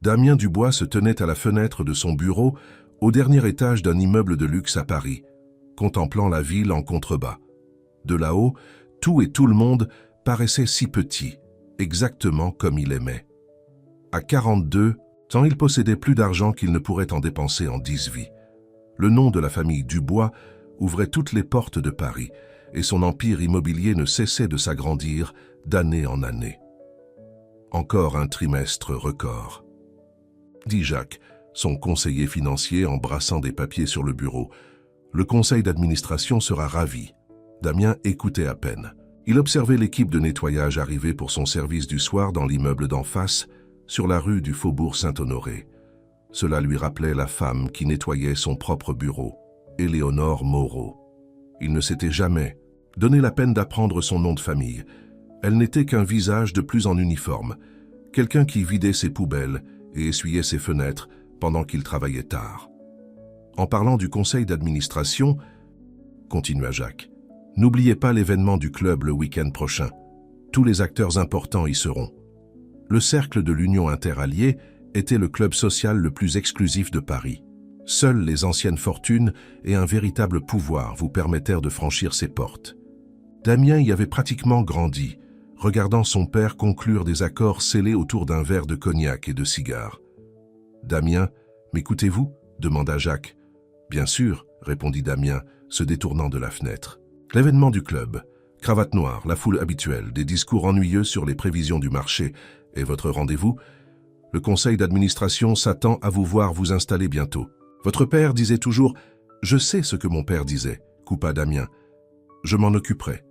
Damien Dubois se tenait à la fenêtre de son bureau au dernier étage d'un immeuble de luxe à Paris, contemplant la ville en contrebas. De là-haut, tout et tout le monde paraissait si petit, exactement comme il aimait. À 42, tant il possédait plus d'argent qu'il ne pourrait en dépenser en 10 vies. Le nom de la famille Dubois ouvrait toutes les portes de Paris, et son empire immobilier ne cessait de s'agrandir d'année en année. Encore un trimestre record, dit Jacques, son conseiller financier en brassant des papiers sur le bureau. Le conseil d'administration sera ravi. Damien écoutait à peine. Il observait l'équipe de nettoyage arriver pour son service du soir dans l'immeuble d'en face, sur la rue du Faubourg Saint-Honoré. Cela lui rappelait la femme qui nettoyait son propre bureau, Éléonore Moreau. Il ne s'était jamais donné la peine d'apprendre son nom de famille. Elle n'était qu'un visage de plus en uniforme, quelqu'un qui vidait ses poubelles et essuyait ses fenêtres pendant qu'il travaillait tard. En parlant du conseil d'administration, continua Jacques, n'oubliez pas l'événement du club le week-end prochain. Tous les acteurs importants y seront. Le cercle de l'Union interalliée était le club social le plus exclusif de Paris. Seules les anciennes fortunes et un véritable pouvoir vous permettèrent de franchir ses portes. Damien y avait pratiquement grandi, regardant son père conclure des accords scellés autour d'un verre de cognac et de cigares. « Damien, m'écoutez-vous » demanda Jacques. « Bien sûr » répondit Damien, se détournant de la fenêtre. L'événement du club, cravate noire, la foule habituelle, des discours ennuyeux sur les prévisions du marché et votre rendez-vous. Le conseil d'administration s'attend à vous voir vous installer bientôt. Votre père disait toujours « Je sais ce que mon père disait », coupa Damien. « Je m'en occuperai. »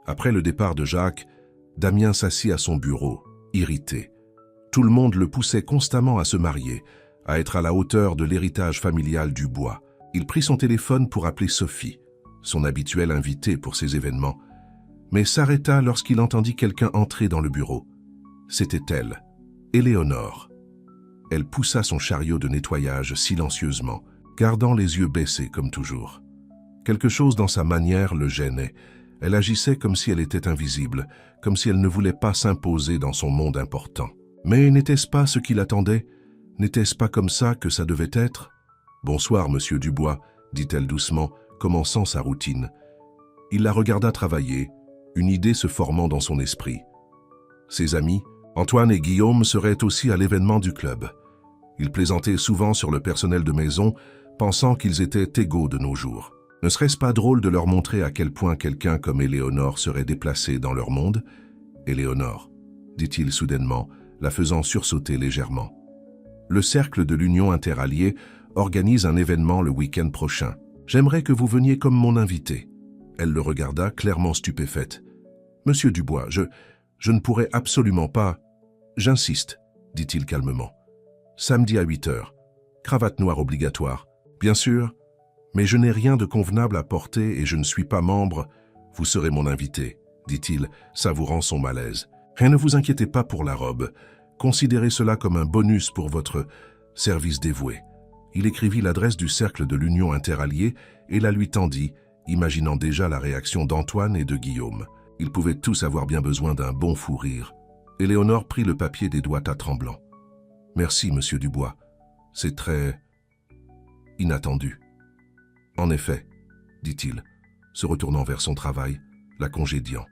Après le départ de Jacques, Damien s'assit à son bureau, irrité. Tout le monde le poussait constamment à se marier, à être à la hauteur de l'héritage familial Dubois. Il prit son téléphone pour appeler Sophie, son habituelle invitée pour ces événements, mais s'arrêta lorsqu'il entendit quelqu'un entrer dans le bureau. C'était elle, Éléonore. Elle poussa son chariot de nettoyage silencieusement, gardant les yeux baissés comme toujours. Quelque chose dans sa manière le gênait. Elle agissait comme si elle était invisible, comme si elle ne voulait pas s'imposer dans son monde important. Mais n'était-ce pas ce qu'il attendait? N'était-ce pas comme ça que ça devait être? « Bonsoir, monsieur Dubois », dit-elle doucement, commençant sa routine. Il la regarda travailler, une idée se formant dans son esprit. Ses amis, Antoine et Guillaume, seraient aussi à l'événement du club. Ils plaisantaient souvent sur le personnel de maison, pensant qu'ils étaient égaux de nos jours. Ne serait-ce pas drôle de leur montrer à quel point quelqu'un comme Éléonore serait déplacé dans leur monde? « Éléonore », dit-il soudainement, la faisant sursauter légèrement. Le cercle de l'Union interalliée organise un événement le week-end prochain. J'aimerais que vous veniez comme mon invité. Elle le regarda, clairement stupéfaite. « Monsieur Dubois, je ne pourrais absolument pas... » « J'insiste, » dit-il calmement. « Samedi à 8 heures. Cravate noire obligatoire. Bien sûr, mais je n'ai rien de convenable à porter et je ne suis pas membre. Vous serez mon invité, » dit-il, savourant son malaise. « Et ne vous inquiétez pas pour la robe. Considérez cela comme un bonus pour votre service dévoué. » Il écrivit l'adresse du cercle de l'Union interalliée et la lui tendit, imaginant déjà la réaction d'Antoine et de Guillaume. Ils pouvaient tous avoir bien besoin d'un bon fou rire. Éléonore prit le papier des doigts tremblants. « Merci, monsieur Dubois. C'est très... inattendu. »« En effet, » dit-il, se retournant vers son travail, la congédiant.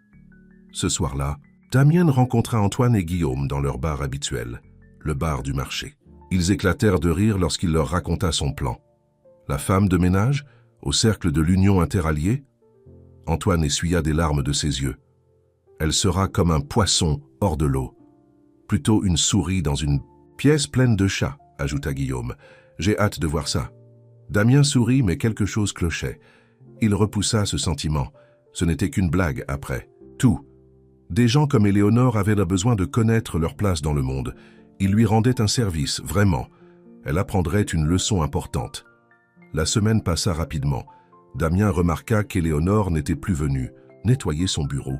Ce soir-là, Damien rencontra Antoine et Guillaume dans leur bar habituel, le bar du marché. Ils éclatèrent de rire lorsqu'il leur raconta son plan. La femme de ménage, au cercle de l'Union interalliée? Antoine essuya des larmes de ses yeux. Elle sera comme un poisson hors de l'eau. Plutôt une souris dans une pièce pleine de chats, ajouta Guillaume. J'ai hâte de voir ça. Damien sourit, mais quelque chose clochait. Il repoussa ce sentiment. Ce n'était qu'une blague après. Tout. Des gens comme Éléonore avaient le besoin de connaître leur place dans le monde. Il lui rendait un service, vraiment. Elle apprendrait une leçon importante. La semaine passa rapidement. Damien remarqua qu'Éléonore n'était plus venue nettoyer son bureau,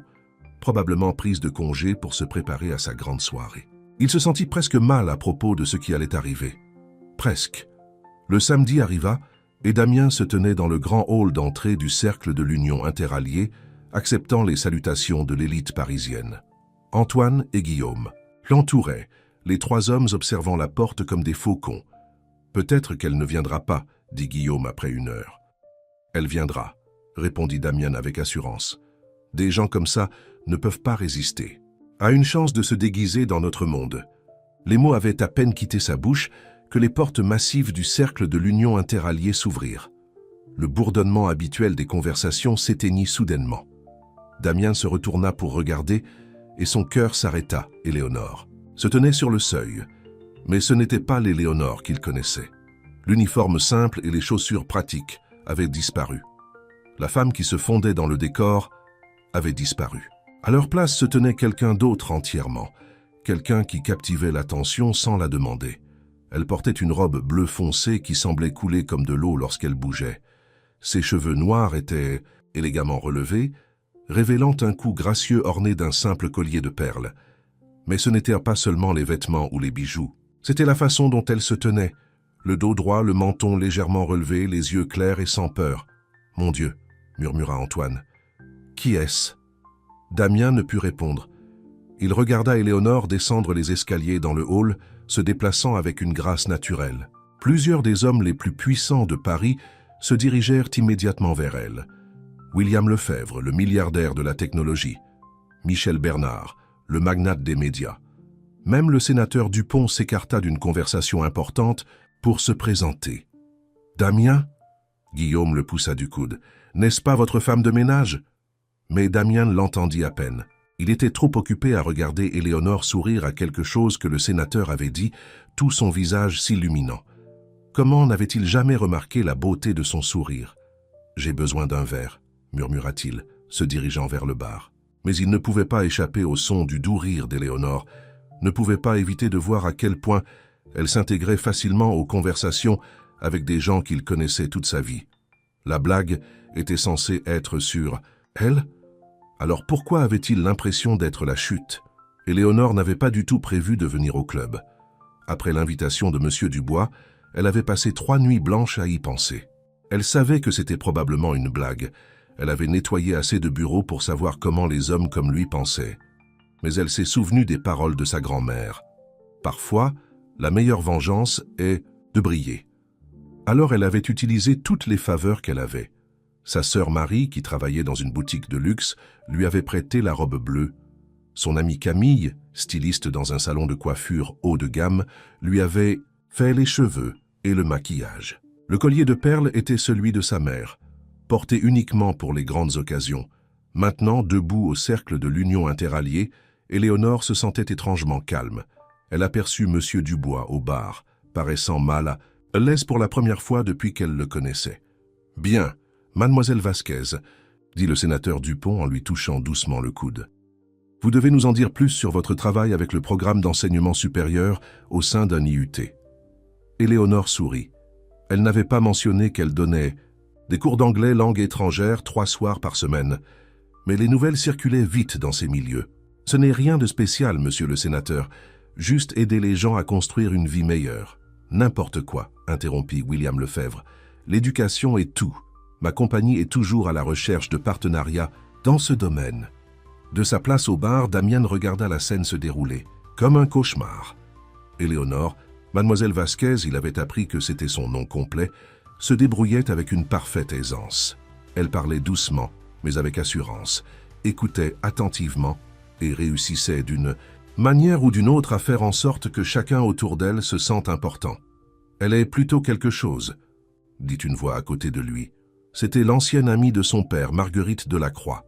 probablement prise de congé pour se préparer à sa grande soirée. Il se sentit presque mal à propos de ce qui allait arriver. Presque. Le samedi arriva et Damien se tenait dans le grand hall d'entrée du cercle de l'Union interalliée, acceptant les salutations de l'élite parisienne. Antoine et Guillaume l'entouraient, les trois hommes observant la porte comme des faucons. « Peut-être qu'elle ne viendra pas, » dit Guillaume après 1 heure. « Elle viendra, » répondit Damian avec assurance. « Des gens comme ça ne peuvent pas résister. A une chance de se déguiser dans notre monde. » Les mots avaient à peine quitté sa bouche que les portes massives du cercle de l'Union interalliée s'ouvrirent. Le bourdonnement habituel des conversations s'éteignit soudainement. Damian se retourna pour regarder et son cœur s'arrêta. Éléonore se tenait sur le seuil, mais ce n'était pas l'Éléonore qu'il connaissait. L'uniforme simple et les chaussures pratiques avaient disparu. La femme qui se fondait dans le décor avait disparu. À leur place se tenait quelqu'un d'autre entièrement, quelqu'un qui captivait l'attention sans la demander. Elle portait une robe bleu foncé qui semblait couler comme de l'eau lorsqu'elle bougeait. Ses cheveux noirs étaient élégamment relevés, révélant un cou gracieux orné d'un simple collier de perles. Mais ce n'étaient pas seulement les vêtements ou les bijoux, c'était la façon dont elle se tenait, le dos droit, le menton légèrement relevé, les yeux clairs et sans peur. « Mon Dieu !» murmura Antoine. « Qui est-ce » Damian ne put répondre. Il regarda Éléonore descendre les escaliers dans le hall, se déplaçant avec une grâce naturelle. Plusieurs des hommes les plus puissants de Paris se dirigèrent immédiatement vers elle. William Lefebvre, le milliardaire de la technologie. Michel Bernard, le magnate des médias. Même le sénateur Dupont s'écarta d'une conversation importante pour se présenter. « Damian » Guillaume le poussa du coude. « N'est-ce pas votre femme de ménage ?» Mais Damian l'entendit à peine. Il était trop occupé à regarder Éléonore sourire à quelque chose que le sénateur avait dit, tout son visage s'illuminant. Comment n'avait-il jamais remarqué la beauté de son sourire? « J'ai besoin d'un verre », murmura-t-il, se dirigeant vers le bar. Mais il ne pouvait pas échapper au son du doux rire d'Éléonore, ne pouvait pas éviter de voir à quel point elle s'intégrait facilement aux conversations avec des gens qu'il connaissait toute sa vie. La blague était censée être sur elle. Alors pourquoi avait-il l'impression d'être la chute? Éléonore n'avait pas du tout prévu de venir au club. Après l'invitation de M. Dubois, elle avait passé 3 nuits blanches à y penser. Elle savait que c'était probablement une blague. Elle avait nettoyé assez de bureaux pour savoir comment les hommes comme lui pensaient. Mais elle s'est souvenue des paroles de sa grand-mère. Parfois, la meilleure vengeance est de briller. Alors elle avait utilisé toutes les faveurs qu'elle avait. Sa sœur Marie, qui travaillait dans une boutique de luxe, lui avait prêté la robe bleue. Son amie Camille, styliste dans un salon de coiffure haut de gamme, lui avait fait les cheveux et le maquillage. Le collier de perles était celui de sa mère, porté uniquement pour les grandes occasions. Maintenant, debout au cercle de l'Union interalliée, Éléonore se sentait étrangement calme. Elle aperçut M. Dubois au bar, paraissant mal à l'aise pour la première fois depuis qu'elle le connaissait. « Bien, mademoiselle Vasquez, » dit le sénateur Dupont en lui touchant doucement le coude. « Vous devez nous en dire plus sur votre travail avec le programme d'enseignement supérieur au sein d'un IUT. » Éléonore sourit. Elle n'avait pas mentionné qu'elle donnait des cours d'anglais langue étrangère 3 soirs par semaine, mais les nouvelles circulaient vite dans ces milieux. « Ce n'est rien de spécial, monsieur le sénateur, juste aider les gens à construire une vie meilleure. »« N'importe quoi, » interrompit William Lefebvre. « L'éducation est tout. Ma compagnie est toujours à la recherche de partenariats dans ce domaine. » De sa place au bar, Damian regarda la scène se dérouler, comme un cauchemar. Éléonore, mademoiselle Vasquez, il avait appris que c'était son nom complet, se débrouillait avec une parfaite aisance. Elle parlait doucement, mais avec assurance, écoutait attentivement et réussissait d'une manière ou d'une autre à faire en sorte que chacun autour d'elle se sente important. « Elle est plutôt quelque chose », dit une voix à côté de lui. C'était l'ancienne amie de son père, Marguerite Delacroix.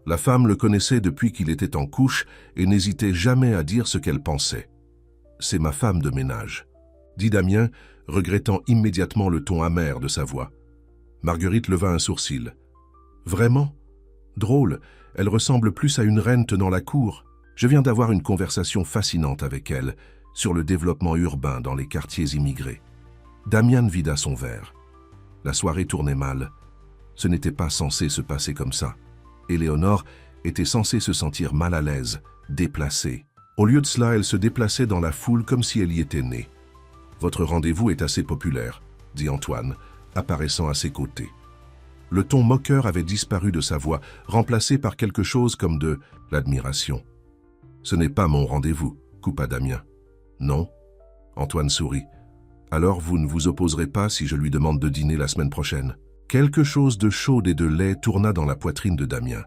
La femme le connaissait depuis qu'il était en couche et n'hésitait jamais à dire ce qu'elle pensait. « C'est ma femme de ménage », dit Damian, regrettant immédiatement le ton amer de sa voix. Marguerite leva un sourcil. « Vraiment ? Drôle, elle ressemble plus à une reine tenant la cour. Je viens d'avoir une conversation fascinante avec elle sur le développement urbain dans les quartiers immigrés. » Damian vida son verre. La soirée tournait mal. Ce n'était pas censé se passer comme ça. Éléonore était censée se sentir mal à l'aise, déplacée. Au lieu de cela, elle se déplaçait dans la foule comme si elle y était née. « Votre rendez-vous est assez populaire, » dit Antoine, apparaissant à ses côtés. Le ton moqueur avait disparu de sa voix, remplacé par quelque chose comme de l'admiration. « Ce n'est pas mon rendez-vous, » coupa Damian. Non. Antoine sourit. Alors vous ne vous opposerez pas si je lui demande de dîner la semaine prochaine. Quelque chose de chaud et de laid tourna dans la poitrine de Damien.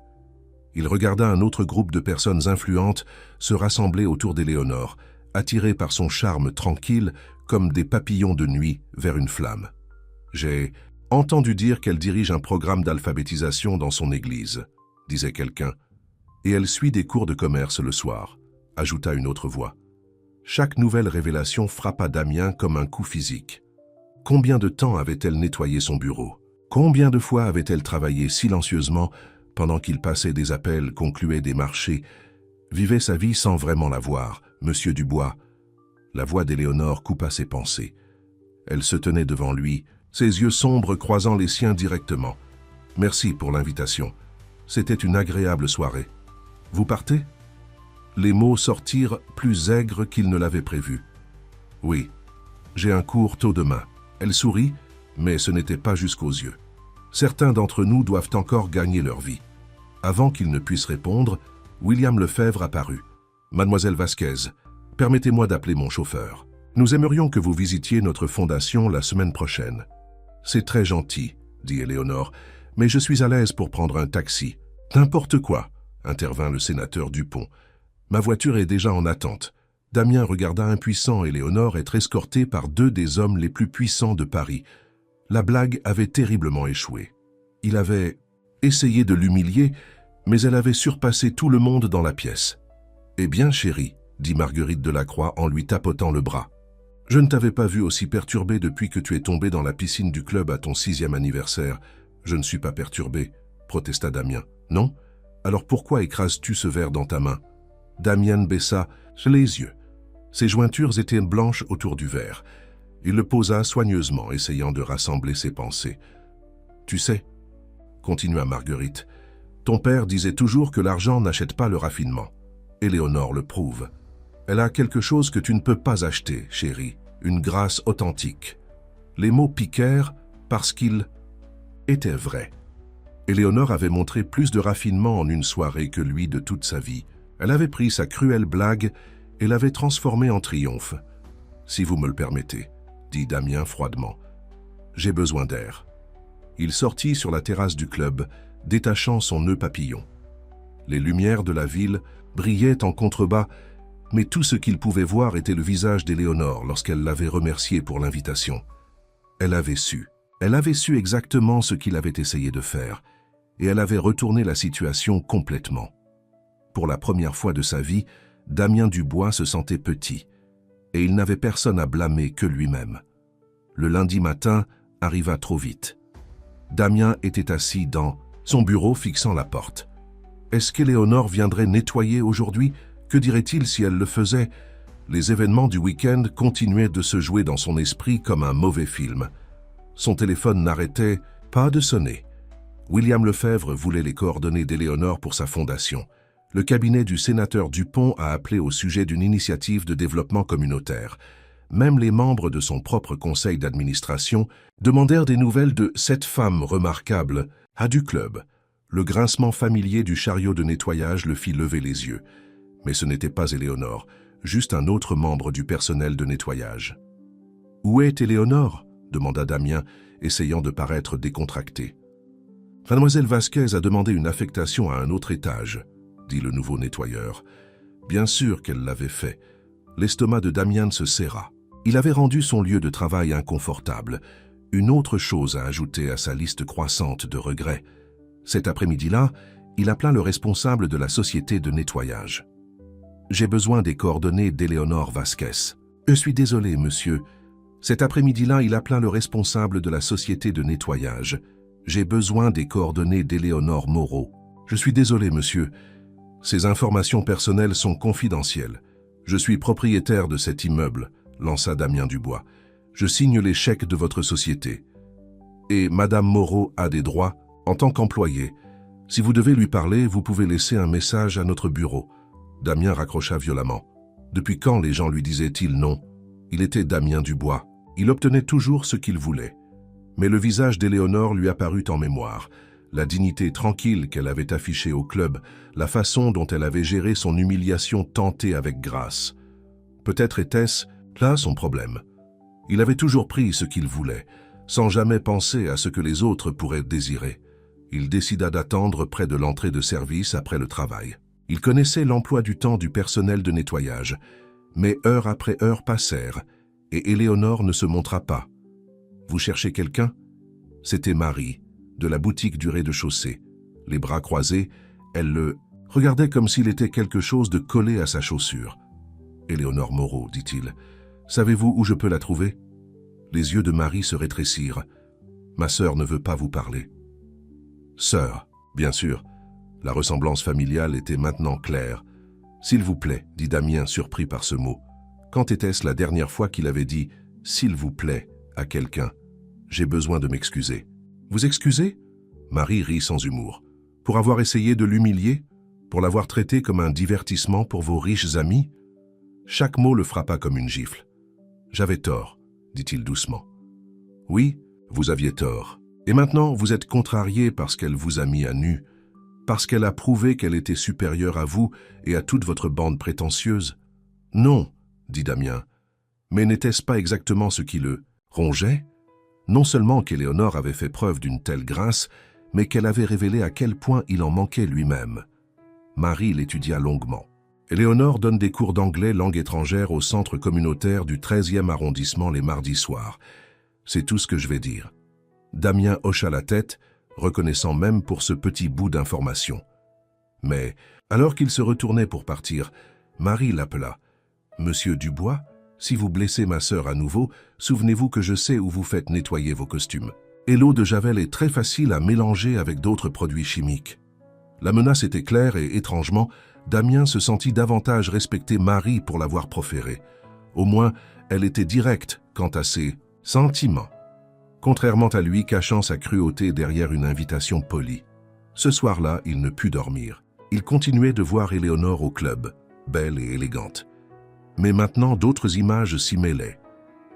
Il regarda un autre groupe de personnes influentes se rassembler autour d'Éléonore, attirés par son charme tranquille comme des papillons de nuit vers une flamme. J'ai entendu dire qu'elle dirige un programme d'alphabétisation dans son église, disait quelqu'un, et elle suit des cours de commerce le soir, ajouta une autre voix. Chaque nouvelle révélation frappa Damien comme un coup physique. Combien de temps avait-elle nettoyé son bureau? Combien de fois avait-elle travaillé silencieusement pendant qu'il passait des appels, concluait des marchés, vivait sa vie sans vraiment la voir, Monsieur Dubois? La voix d'Éléonore coupa ses pensées. Elle se tenait devant lui, ses yeux sombres croisant les siens directement. « Merci pour l'invitation. C'était une agréable soirée. Vous partez ?» Les mots sortirent plus aigres qu'il ne l'avait prévu. « Oui, j'ai un cours tôt demain. » Elle sourit, mais ce n'était pas jusqu'aux yeux. Certains d'entre nous doivent encore gagner leur vie. Avant qu'il ne puisse répondre, William Lefebvre apparut. « Mademoiselle Vasquez, permettez-moi d'appeler mon chauffeur. Nous aimerions que vous visitiez notre fondation la semaine prochaine. »« C'est très gentil, » dit Éléonore, « mais je suis à l'aise pour prendre un taxi. »« N'importe quoi, » intervint le sénateur Dupont. « Ma voiture est déjà en attente. » Damien regarda impuissant Éléonore être escortée par deux des hommes les plus puissants de Paris. La blague avait terriblement échoué. Il avait essayé de l'humilier, mais elle avait surpassé tout le monde dans la pièce. « Eh bien, chérie, » dit Marguerite Delacroix en lui tapotant le bras. « Je ne t'avais pas vu aussi perturbé depuis que tu es tombé dans la piscine du club à ton 6e anniversaire. »« Je ne suis pas perturbé, » protesta Damien. « Non? Alors pourquoi écrases-tu ce verre dans ta main ?» Damien baissa les yeux. Ses jointures étaient blanches autour du verre. Il le posa soigneusement, essayant de rassembler ses pensées. « Tu sais, » continua Marguerite, « ton père disait toujours que l'argent n'achète pas le raffinement. Éléonore le prouve. Elle a quelque chose que tu ne peux pas acheter, chérie, une grâce authentique. » Les mots piquèrent parce qu'ils étaient vrais. Éléonore avait montré plus de raffinement en une soirée que lui de toute sa vie. Elle avait pris sa cruelle blague et l'avait transformée en triomphe. « Si vous me le permettez, » dit Damien froidement. « J'ai besoin d'air. » Il sortit sur la terrasse du club, détachant son nœud papillon. Les lumières de la ville brillaient en contrebas, mais tout ce qu'il pouvait voir était le visage d'Éléonore lorsqu'elle l'avait remercié pour l'invitation. Elle avait su exactement ce qu'il avait essayé de faire, et elle avait retourné la situation complètement. Pour la première fois de sa vie, Damien Dubois se sentait petit, et il n'avait personne à blâmer que lui-même. Le lundi matin arriva trop vite. Damien était assis dans son bureau fixant la porte. Est-ce qu'Éléonore viendrait nettoyer aujourd'hui? Que dirait-il si elle le faisait? Les événements du week-end continuaient de se jouer dans son esprit comme un mauvais film. Son téléphone n'arrêtait pas de sonner. William Lefebvre voulait les coordonnées d'Éléonore pour sa fondation. Le cabinet du sénateur Dupont a appelé au sujet d'une initiative de développement communautaire. Même les membres de son propre conseil d'administration demandèrent des nouvelles de cette femme remarquable à du club. Le grincement familier du chariot de nettoyage le fit lever les yeux. Mais ce n'était pas Éléonore, juste un autre membre du personnel de nettoyage. « Où est Éléonore ?» demanda Damien, essayant de paraître décontracté. « Mademoiselle Vasquez a demandé une affectation à un autre étage, » dit le nouveau nettoyeur. Bien sûr qu'elle l'avait fait. L'estomac de Damien se serra. Il avait rendu son lieu de travail inconfortable. Une autre chose à ajouter à sa liste croissante de regrets. Cet après-midi-là, il appela le responsable de la société de nettoyage. « J'ai besoin des coordonnées d'Éléonore Vasquez. »« Je suis désolé, monsieur. » Cet après-midi-là, il appela le responsable de la société de nettoyage. « J'ai besoin des coordonnées d'Éléonore Moreau. »« Je suis désolé, monsieur. Ces informations personnelles sont confidentielles. Je suis propriétaire de cet immeuble, » lança Damien Dubois. « Je signe les chèques de votre société. Et Madame Moreau a des droits en tant qu'employée. Si vous devez lui parler, vous pouvez laisser un message à notre bureau. » Damien raccrocha violemment. Depuis quand les gens lui disaient-ils non? Il était Damien Dubois. Il obtenait toujours ce qu'il voulait. Mais le visage d'Éléonore lui apparut en mémoire. La dignité tranquille qu'elle avait affichée au club, la façon dont elle avait géré son humiliation tentée avec grâce. Peut-être était-ce là son problème. Il avait toujours pris ce qu'il voulait, sans jamais penser à ce que les autres pourraient désirer. Il décida d'attendre près de l'entrée de service après le travail. Il connaissait l'emploi du temps du personnel de nettoyage, mais heure après heure passèrent, et Éléonore ne se montra pas. « Vous cherchez quelqu'un » C'était Marie, de la boutique du rez-de-chaussée. Les bras croisés, elle le regardait comme s'il était quelque chose de collé à sa chaussure. « Éléonore Moreau, dit-il, savez-vous où je peux la trouver ?» Les yeux de Marie se rétrécirent. « Ma sœur ne veut pas vous parler. » Sœur, bien sûr. La ressemblance familiale était maintenant claire. « S'il vous plaît, dit Damien, surpris par ce mot. Quand était-ce la dernière fois qu'il avait dit « s'il vous plaît » à quelqu'un? J'ai besoin de m'excuser. Vous excuser? Marie rit sans humour. Pour avoir essayé de l'humilier? Pour l'avoir traité comme un divertissement pour vos riches amis? Chaque mot le frappa comme une gifle. J'avais tort, dit-il doucement. Oui, vous aviez tort. Et maintenant, vous êtes contrarié parce qu'elle vous a mis à nu, parce qu'elle a prouvé qu'elle était supérieure à vous et à toute votre bande prétentieuse. Non, dit Damien. Mais n'était-ce pas exactement ce qui le rongeait? Non seulement qu'Éléonore avait fait preuve d'une telle grâce, mais qu'elle avait révélé à quel point il en manquait lui-même. Marie l'étudia longuement. Éléonore donne des cours d'anglais langue étrangère au centre communautaire du 13e arrondissement les mardis soirs. C'est tout ce que je vais dire. Damien hocha la tête, reconnaissant même pour ce petit bout d'information. Mais, alors qu'il se retournait pour partir, Marie l'appela. « Monsieur Dubois, si vous blessez ma sœur à nouveau, souvenez-vous que je sais où vous faites nettoyer vos costumes. Et l'eau de Javel est très facile à mélanger avec d'autres produits chimiques. » La menace était claire et, étrangement, Damien se sentit davantage respecter Marie pour l'avoir proférée. Au moins, elle était directe quant à ses sentiments, contrairement à lui cachant sa cruauté derrière une invitation polie. Ce soir-là, il ne put dormir. Il continuait de voir Éléonore au club, belle et élégante. Mais maintenant, d'autres images s'y mêlaient.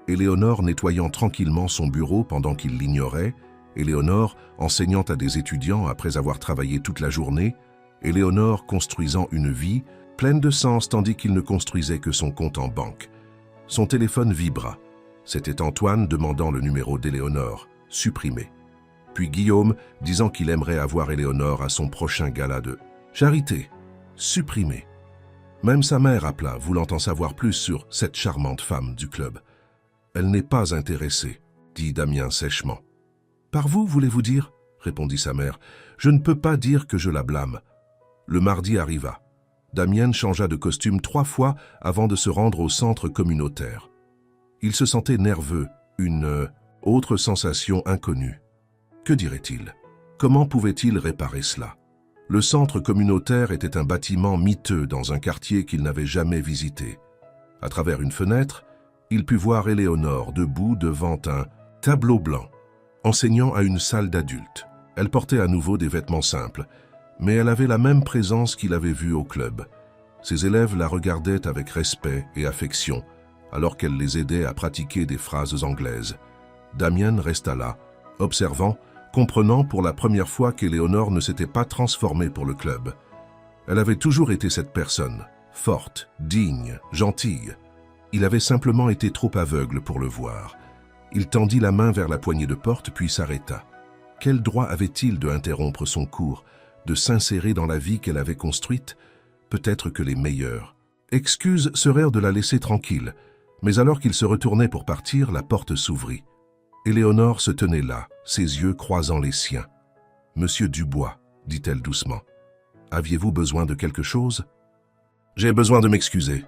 Éléonore nettoyant tranquillement son bureau pendant qu'il l'ignorait, Éléonore enseignant à des étudiants après avoir travaillé toute la journée, Éléonore construisant une vie pleine de sens tandis qu'il ne construisait que son compte en banque. Son téléphone vibra. C'était Antoine demandant le numéro d'Éléonore, supprimé. Puis Guillaume disant qu'il aimerait avoir Éléonore à son prochain gala de charité, supprimé. Même sa mère appela, voulant en savoir plus sur cette charmante femme du club. « Elle n'est pas intéressée, » dit Damien sèchement. « Par vous, voulez-vous dire ?» répondit sa mère. « Je ne peux pas dire que je la blâme. » Le mardi arriva. Damien changea de costume 3 fois avant de se rendre au centre communautaire. Il se sentait nerveux, une autre sensation inconnue. Que dirait-il? Comment pouvait-il réparer cela? Le centre communautaire était un bâtiment miteux dans un quartier qu'il n'avait jamais visité. À travers une fenêtre, il put voir Éléonore debout devant un tableau blanc, enseignant à une salle d'adultes. Elle portait à nouveau des vêtements simples, mais elle avait la même présence qu'il avait vue au club. Ses élèves la regardaient avec respect et affection, alors qu'elle les aidait à pratiquer des phrases anglaises. Damien resta là, observant, comprenant pour la première fois qu'Éléonore ne s'était pas transformée pour le club. Elle avait toujours été cette personne, forte, digne, gentille. Il avait simplement été trop aveugle pour le voir. Il tendit la main vers la poignée de porte puis s'arrêta. Quel droit avait-il de interrompre son cours, de s'insérer dans la vie qu'elle avait construite? Peut-être que les meilleurs excuses seraient de la laisser tranquille, mais alors qu'il se retournait pour partir, la porte s'ouvrit. Éléonore se tenait là, ses yeux croisant les siens. « Monsieur Dubois, » dit-elle doucement, « aviez-vous besoin de quelque chose ?»« J'ai besoin de m'excuser, »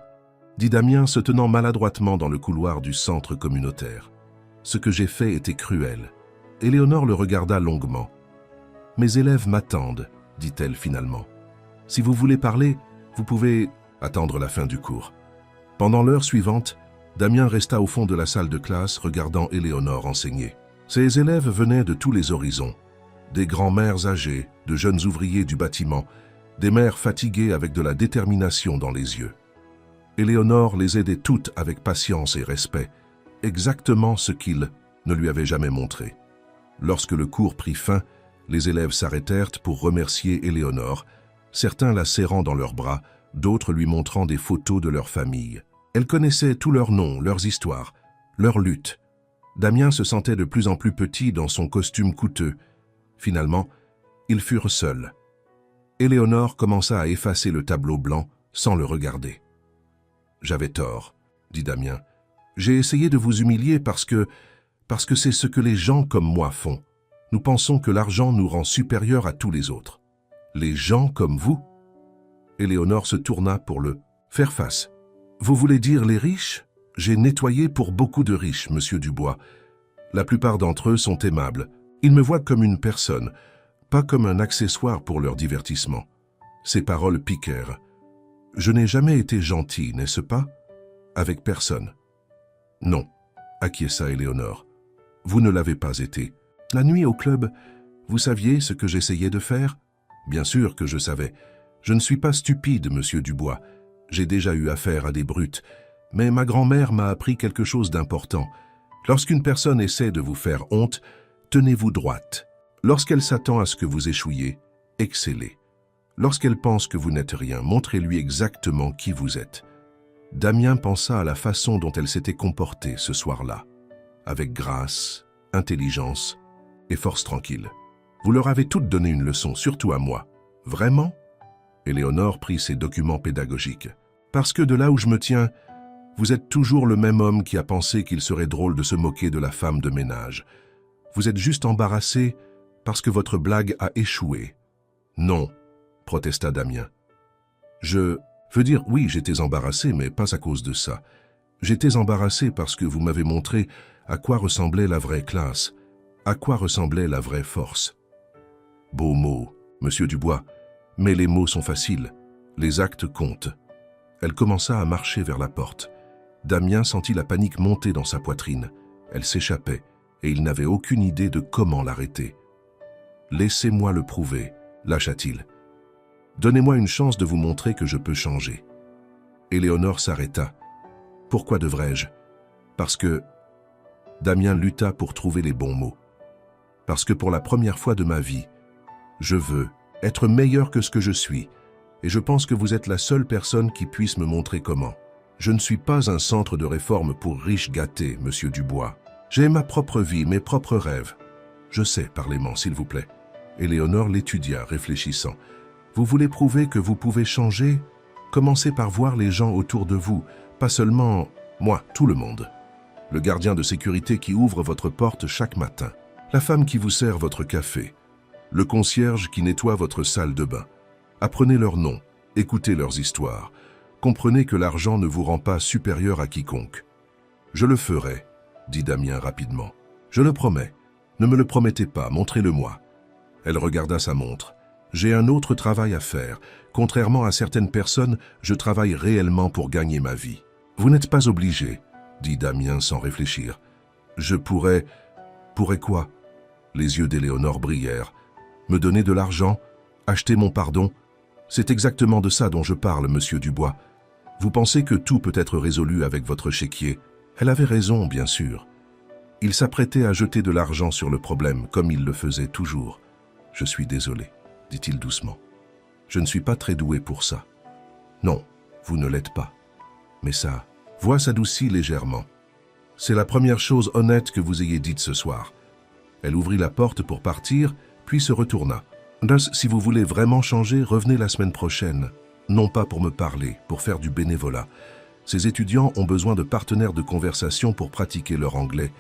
dit Damien se tenant maladroitement dans le couloir du centre communautaire. « Ce que j'ai fait était cruel. » Éléonore le regarda longuement. « Mes élèves m'attendent, » dit-elle finalement. « Si vous voulez parler, vous pouvez attendre la fin du cours. » Pendant l'heure suivante, Damien resta au fond de la salle de classe regardant Éléonore enseigner. Ses élèves venaient de tous les horizons. Des grands-mères âgées, de jeunes ouvriers du bâtiment, des mères fatiguées avec de la détermination dans les yeux. Éléonore les aidait toutes avec patience et respect, exactement ce qu'il ne lui avait jamais montré. Lorsque le cours prit fin, les élèves s'arrêtèrent pour remercier Éléonore, certains la serrant dans leurs bras, d'autres lui montrant des photos de leur famille. Elle connaissait tous leurs noms, leurs histoires, leurs luttes. Damien se sentait de plus en plus petit dans son costume coûteux. Finalement, ils furent seuls. Éléonore commença à effacer le tableau blanc sans le regarder. « J'avais tort, » dit Damien. « J'ai essayé de vous humilier parce que c'est ce que les gens comme moi font. Nous pensons que l'argent nous rend supérieurs à tous les autres. Les gens comme vous ?» Éléonore se tourna pour le faire face. « Vous voulez dire les riches ? J'ai nettoyé pour beaucoup de riches, monsieur Dubois. La plupart d'entre eux sont aimables. Ils me voient comme une personne, pas comme un accessoire pour leur divertissement. » Ces paroles piquèrent. « Je n'ai jamais été gentil, n'est-ce pas ? Avec personne. » « Non, » acquiesça Éléonore. « Vous ne l'avez pas été. La nuit au club, vous saviez ce que j'essayais de faire ? Bien sûr que je savais. Je ne suis pas stupide, monsieur Dubois. J'ai déjà eu affaire à des brutes. Mais ma grand-mère m'a appris quelque chose d'important. Lorsqu'une personne essaie de vous faire honte, tenez-vous droite. Lorsqu'elle s'attend à ce que vous échouiez, excellez. Lorsqu'elle pense que vous n'êtes rien, montrez-lui exactement qui vous êtes. » Damien pensa à la façon dont elle s'était comportée ce soir-là, avec grâce, intelligence et force tranquille. « Vous leur avez toutes donné une leçon, surtout à moi. Vraiment ?» Éléonore prit ses documents pédagogiques. « Parce que de là où je me tiens, vous êtes toujours le même homme qui a pensé qu'il serait drôle de se moquer de la femme de ménage. Vous êtes juste embarrassé parce que votre blague a échoué. »« Non, » protesta Damien. « Je veux dire, oui, j'étais embarrassé, mais pas à cause de ça. J'étais embarrassé parce que vous m'avez montré à quoi ressemblait la vraie classe, à quoi ressemblait la vraie force. » Beaux mots, monsieur Dubois, mais les mots sont faciles, les actes comptent. Elle commença à marcher vers la porte. Damien sentit la panique monter dans sa poitrine. Elle s'échappait, et il n'avait aucune idée de comment l'arrêter. « Laissez-moi le prouver, » lâcha-t-il. « Donnez-moi une chance de vous montrer que je peux changer. » Éléonore s'arrêta. « Pourquoi devrais-je ? Parce que... » Damien lutta pour trouver les bons mots. « Parce que pour la première fois de ma vie, je veux être meilleur que ce que je suis, et je pense que vous êtes la seule personne qui puisse me montrer comment. Je ne suis pas un centre de réforme pour riches gâtés, monsieur Dubois. J'ai ma propre vie, mes propres rêves. Je sais, parlez-moi, s'il vous plaît. » Éléonore l'étudia, réfléchissant. « Vous voulez prouver que vous pouvez changer ? Commencez par voir les gens autour de vous, pas seulement moi, tout le monde. Le gardien de sécurité qui ouvre votre porte chaque matin, la femme qui vous sert votre café, le concierge qui nettoie votre salle de bain. Apprenez leurs noms, écoutez leurs histoires. Comprenez que l'argent ne vous rend pas supérieur à quiconque. »« Je le ferai, » dit Damien rapidement. « Je le promets. Ne me le promettez pas, montrez-le-moi. » Elle regarda sa montre. « J'ai un autre travail à faire. Contrairement à certaines personnes, je travaille réellement pour gagner ma vie. »« Vous n'êtes pas obligé, » dit Damien sans réfléchir. « Je pourrais... » « Pourrais quoi ?» Les yeux d'Éléonore brillèrent. « Me donner de l'argent ? Acheter mon pardon ? C'est exactement de ça dont je parle, monsieur Dubois. Vous pensez que tout peut être résolu avec votre chéquier. Elle avait raison, bien sûr. » Il s'apprêtait à jeter de l'argent sur le problème, comme il le faisait toujours. « Je suis désolé, » dit-il doucement. « Je ne suis pas très doué pour ça. »« Non, vous ne l'êtes pas. Mais sa voix s'adoucit légèrement. « C'est la première chose honnête que vous ayez dite ce soir. » Elle ouvrit la porte pour partir, puis se retourna. « Si vous voulez vraiment changer, revenez la semaine prochaine. Non pas pour me parler, pour faire du bénévolat. Ces étudiants ont besoin de partenaires de conversation pour pratiquer leur anglais.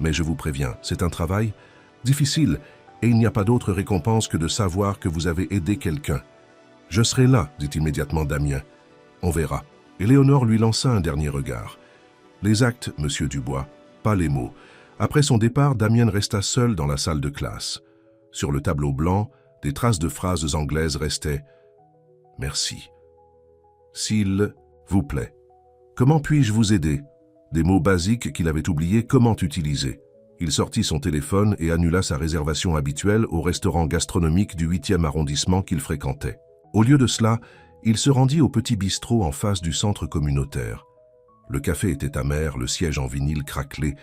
Mais je vous préviens, c'est un travail difficile et il n'y a pas d'autre récompense que de savoir que vous avez aidé quelqu'un. »« Je serai là, » dit immédiatement Damien. « On verra. » Éléonore lui lança un dernier regard. « Les actes, monsieur Dubois, pas les mots. » Après son départ, Damien resta seul dans la salle de classe. Sur le tableau blanc, des traces de phrases anglaises restaient. « Merci. »« S'il vous plaît. »« Comment puis-je vous aider ?» Des mots basiques qu'il avait oubliés comment utiliser. Il sortit son téléphone et annula sa réservation habituelle au restaurant gastronomique du 8e arrondissement qu'il fréquentait. Au lieu de cela, il se rendit au petit bistrot en face du centre communautaire. Le café était amer, le siège en vinyle craquelé,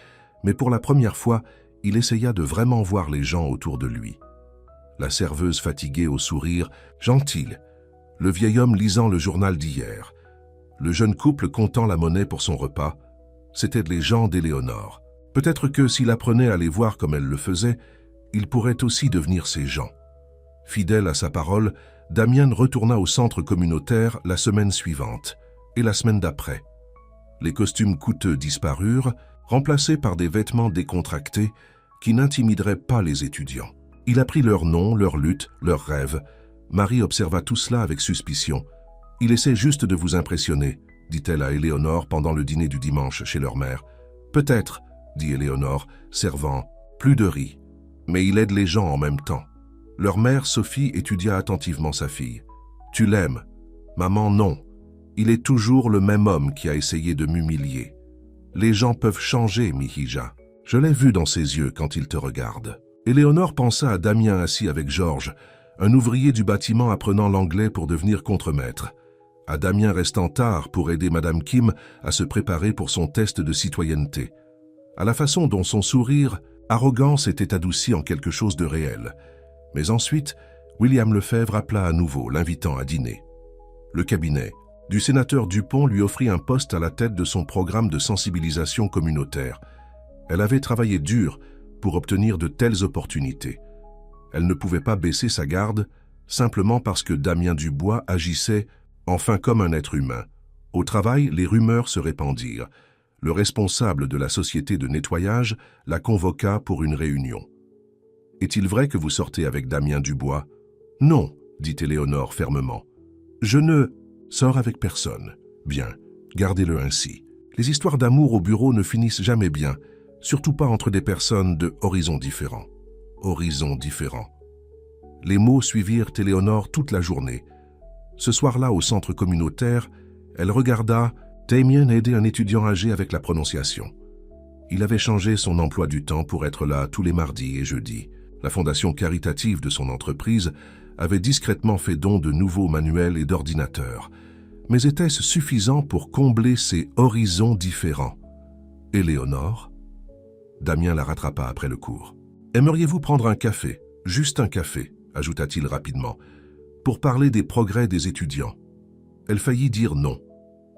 mais pour la première fois, il essaya de vraiment voir les gens autour de lui. La serveuse fatiguée au sourire, gentille, le vieil homme lisant le journal d'hier, le jeune couple comptant la monnaie pour son repas, c'étaient les gens d'Éléonore. Peut-être que s'il apprenait à les voir comme elle le faisait, il pourrait aussi devenir ces gens. Fidèle à sa parole, Damian retourna au centre communautaire la semaine suivante et la semaine d'après. Les costumes coûteux disparurent, remplacés par des vêtements décontractés qui n'intimideraient pas les étudiants. Il apprit leurs noms, leurs luttes, leurs rêves. Marie observa tout cela avec suspicion. « Il essaie juste de vous impressionner », dit-elle à Éléonore pendant le dîner du dimanche chez leur mère. « Peut-être », dit Éléonore, servant, « plus de riz. Mais il aide les gens en même temps. » Leur mère, Sophie, étudia attentivement sa fille. « Tu l'aimes ?»« Maman, non. Il est toujours le même homme qui a essayé de m'humilier. Les gens peuvent changer, Mihija. Je l'ai vu dans ses yeux quand il te regarde. » Éléonore pensa à Damien assis avec Georges, un ouvrier du bâtiment apprenant l'anglais pour devenir contremaître. À Damien restant tard pour aider Madame Kim à se préparer pour son test de citoyenneté. À la façon dont son sourire, arrogance était adouci en quelque chose de réel. Mais ensuite, William Lefebvre appela à nouveau, l'invitant à dîner. Le cabinet du sénateur Dupont lui offrit un poste à la tête de son programme de sensibilisation communautaire. Elle avait travaillé dur pour obtenir de telles opportunités. Elle ne pouvait pas baisser sa garde simplement parce que Damien Dubois agissait enfin comme un être humain. Au travail, les rumeurs se répandirent. Le responsable de la société de nettoyage la convoqua pour une réunion. « Est-il vrai que vous sortez avec Damien Dubois ?»« Non, dit Éléonore fermement. Je ne sors avec personne. Bien, gardez-le ainsi. Les histoires d'amour au bureau ne finissent jamais bien, surtout pas entre des personnes de horizons différents. » Horizons différents. Les mots suivirent Éléonore toute la journée. Ce soir-là, au centre communautaire, elle regarda Damien aider un étudiant âgé avec la prononciation. Il avait changé son emploi du temps pour être là tous les mardis et jeudis. La fondation caritative de son entreprise avait discrètement fait don de nouveaux manuels et d'ordinateurs. Mais était-ce suffisant pour combler ces horizons différents? Éléonore? Damien la rattrapa après le cours. « Aimeriez-vous prendre un café, juste un café ?» ajouta-t-il rapidement, « pour parler des progrès des étudiants ?» Elle faillit dire non.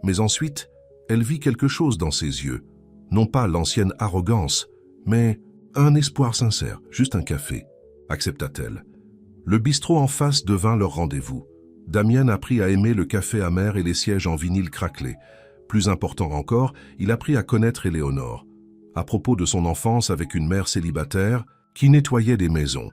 Mais ensuite, elle vit quelque chose dans ses yeux. Non pas l'ancienne arrogance, mais un espoir sincère, juste un café, accepta-t-elle. Le bistrot en face devint leur rendez-vous. Damien apprit à aimer le café amer et les sièges en vinyle craquelé. Plus important encore, il apprit à connaître Éléonore. À propos de son enfance avec une mère célibataire qui nettoyait des maisons.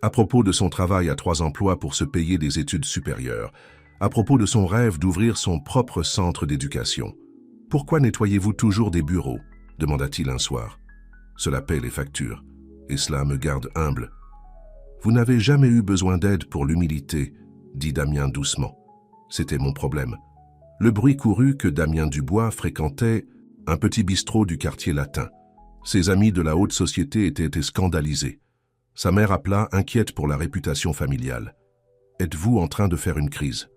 À propos de son travail à 3 emplois pour se payer des études supérieures. À propos de son rêve d'ouvrir son propre centre d'éducation. « Pourquoi nettoyez-vous toujours des bureaux ?» demanda-t-il un soir. « Cela paie les factures, et cela me garde humble. »« Vous n'avez jamais eu besoin d'aide pour l'humilité, » dit Damien doucement. « C'était mon problème. » Le bruit courut que Damien Dubois fréquentait un petit bistrot du quartier latin. Ses amis de la haute société étaient scandalisés. Sa mère appela, inquiète pour la réputation familiale. « Êtes-vous en train de faire une crise ?»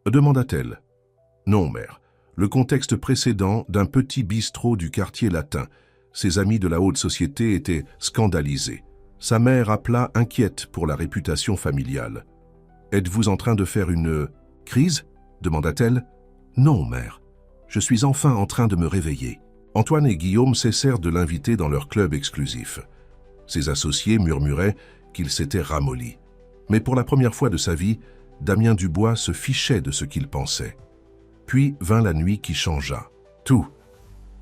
demanda-t-elle. « Non, mère. Le contexte précédent d'un petit bistrot du quartier latin. Ses amis de la haute société étaient scandalisés. Sa mère appela, inquiète pour la réputation familiale. « Êtes-vous en train de faire une crise ?» demanda-t-elle. « Non, mère. Je suis enfin en train de me réveiller. » Antoine et Guillaume cessèrent de l'inviter dans leur club exclusif. Ses associés murmuraient qu'il s'était ramolli. Mais pour la première fois de sa vie, Damien Dubois se fichait de ce qu'il pensait. Puis vint la nuit qui changea. Tout.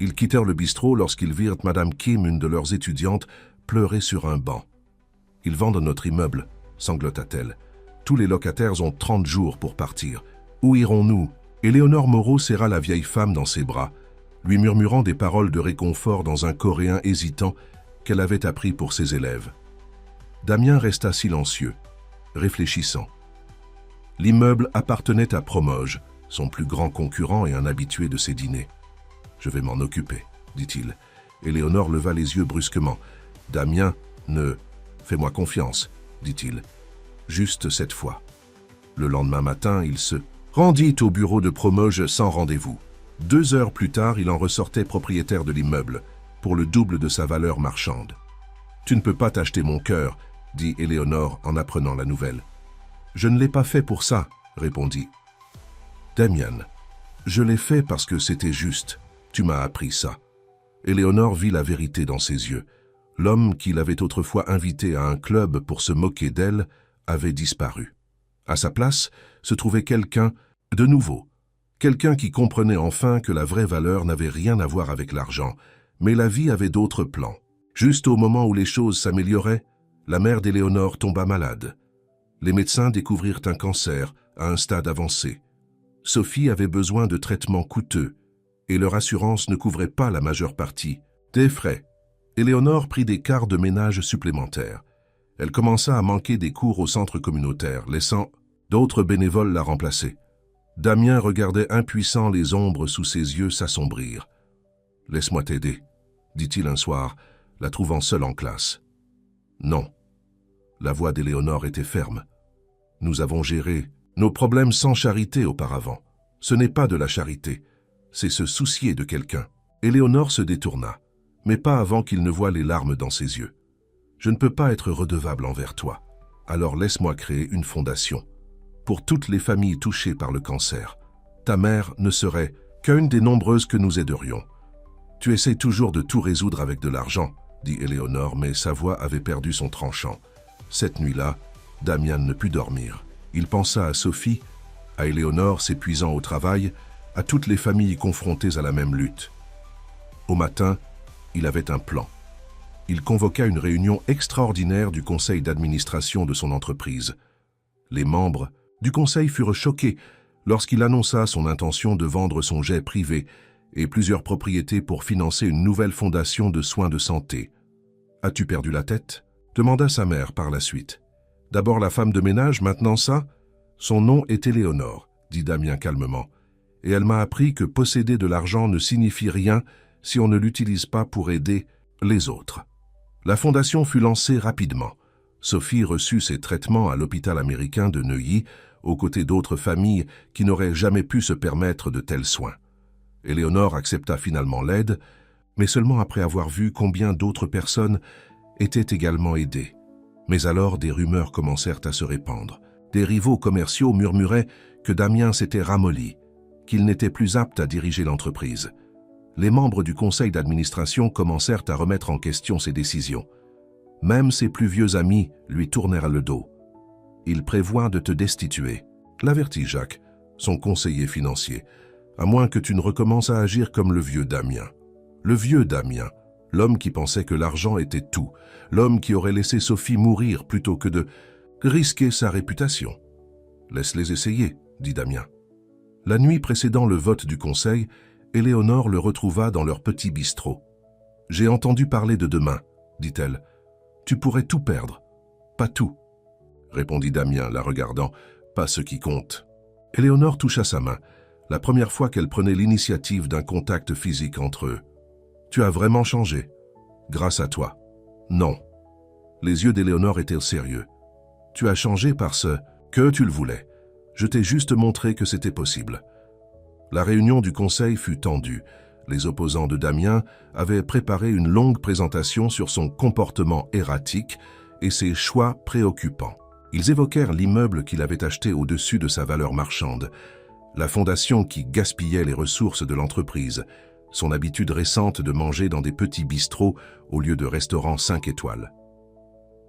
Ils quittèrent le bistrot lorsqu'ils virent Madame Kim, une de leurs étudiantes, pleurer sur un banc. « Ils vendent notre immeuble », sanglota-t-elle. « Tous les locataires ont 30 jours pour partir. Où irons-nous » Éléonore Moreau serra la vieille femme dans ses bras, lui murmurant des paroles de réconfort dans un coréen hésitant qu'elle avait appris pour ses élèves. Damien resta silencieux, réfléchissant. L'immeuble appartenait à Promoge, son plus grand concurrent et un habitué de ses dîners. « Je vais m'en occuper, » dit-il. Éléonore leva les yeux brusquement. « Damien, ne... Fais-moi confiance, » dit-il. « Juste cette fois. » Le lendemain matin, il se rendit au bureau de Promoge sans rendez-vous. 2 heures plus tard, il en ressortait propriétaire de l'immeuble, pour le double de sa valeur marchande. « Tu ne peux pas t'acheter mon cœur, » dit Éléonore en apprenant la nouvelle. « Je ne l'ai pas fait pour ça, » répondit Damien. Je l'ai fait parce que c'était juste. Tu m'as appris ça. Éléonore vit la vérité dans ses yeux. L'homme qui l'avait autrefois invitée à un club pour se moquer d'elle avait disparu. À sa place se trouvait quelqu'un de nouveau. Quelqu'un qui comprenait enfin que la vraie valeur n'avait rien à voir avec l'argent, mais la vie avait d'autres plans. Juste au moment où les choses s'amélioraient, la mère d'Éléonore tomba malade. Les médecins découvrirent un cancer à un stade avancé. Sophie avait besoin de traitements coûteux et leur assurance ne couvrait pas la majeure partie des frais. Éléonore prit des quarts de ménage supplémentaires. Elle commença à manquer des cours au centre communautaire, laissant d'autres bénévoles la remplacer. Damien regardait impuissant les ombres sous ses yeux s'assombrir. « Laisse-moi t'aider », dit-il un soir, la trouvant seule en classe. « Non. » La voix d'Éléonore était ferme. « Nous avons géré nos problèmes sans charité auparavant. Ce n'est pas de la charité, c'est se soucier de quelqu'un. » Éléonore se détourna, mais pas avant qu'il ne voie les larmes dans ses yeux. « Je ne peux pas être redevable envers toi, alors laisse-moi créer une fondation. Pour toutes les familles touchées par le cancer, ta mère ne serait qu'une des nombreuses que nous aiderions. Tu essaies toujours de tout résoudre avec de l'argent, dit Éléonore, mais sa voix avait perdu son tranchant. Cette nuit-là, Damien ne put dormir. Il pensa à Sophie, à Éléonore s'épuisant au travail, à toutes les familles confrontées à la même lutte. Au matin, il avait un plan. Il convoqua une réunion extraordinaire du conseil d'administration de son entreprise. Les membres du conseil furent choqués lorsqu'il annonça son intention de vendre son jet privé et plusieurs propriétés pour financer une nouvelle fondation de soins de santé. « As-tu perdu la tête ?» demanda sa mère par la suite. « D'abord la femme de ménage, maintenant ça ?» Son nom est Éléonore, dit Damien calmement, et elle m'a appris que posséder de l'argent ne signifie rien si on ne l'utilise pas pour aider les autres. La fondation fut lancée rapidement. Sophie reçut ses traitements à l'hôpital américain de Neuilly, aux côtés d'autres familles qui n'auraient jamais pu se permettre de tels soins. Éléonore accepta finalement l'aide, mais seulement après avoir vu combien d'autres personnes étaient également aidées. Mais alors des rumeurs commencèrent à se répandre. Des rivaux commerciaux murmuraient que Damien s'était ramolli, qu'il n'était plus apte à diriger l'entreprise. Les membres du conseil d'administration commencèrent à remettre en question ses décisions. Même ses plus vieux amis lui tournèrent le dos. « Il prévoit de te destituer », l'avertit Jacques, son conseiller financier, « à moins que tu ne recommences à agir comme le vieux Damien. » Le vieux Damien, l'homme qui pensait que l'argent était tout, l'homme qui aurait laissé Sophie mourir plutôt que de risquer sa réputation. « Laisse-les essayer », dit Damien. La nuit précédant le vote du conseil, Éléonore le retrouva dans leur petit bistrot. « J'ai entendu parler de demain, » dit-elle. « Tu pourrais tout perdre. »« Pas tout, » répondit Damien, la regardant, « pas ce qui compte. » Éléonore toucha sa main, la première fois qu'elle prenait l'initiative d'un contact physique entre eux. « Tu as vraiment changé. Grâce à toi. »« Non. » Les yeux d'Éléonore étaient sérieux. « Tu as changé parce que tu le voulais. Je t'ai juste montré que c'était possible. » La réunion du conseil fut tendue. Les opposants de Damien avaient préparé une longue présentation sur son comportement erratique et ses choix préoccupants. Ils évoquèrent l'immeuble qu'il avait acheté au-dessus de sa valeur marchande, la fondation qui gaspillait les ressources de l'entreprise, son habitude récente de manger dans des petits bistrots au lieu de restaurants 5 étoiles.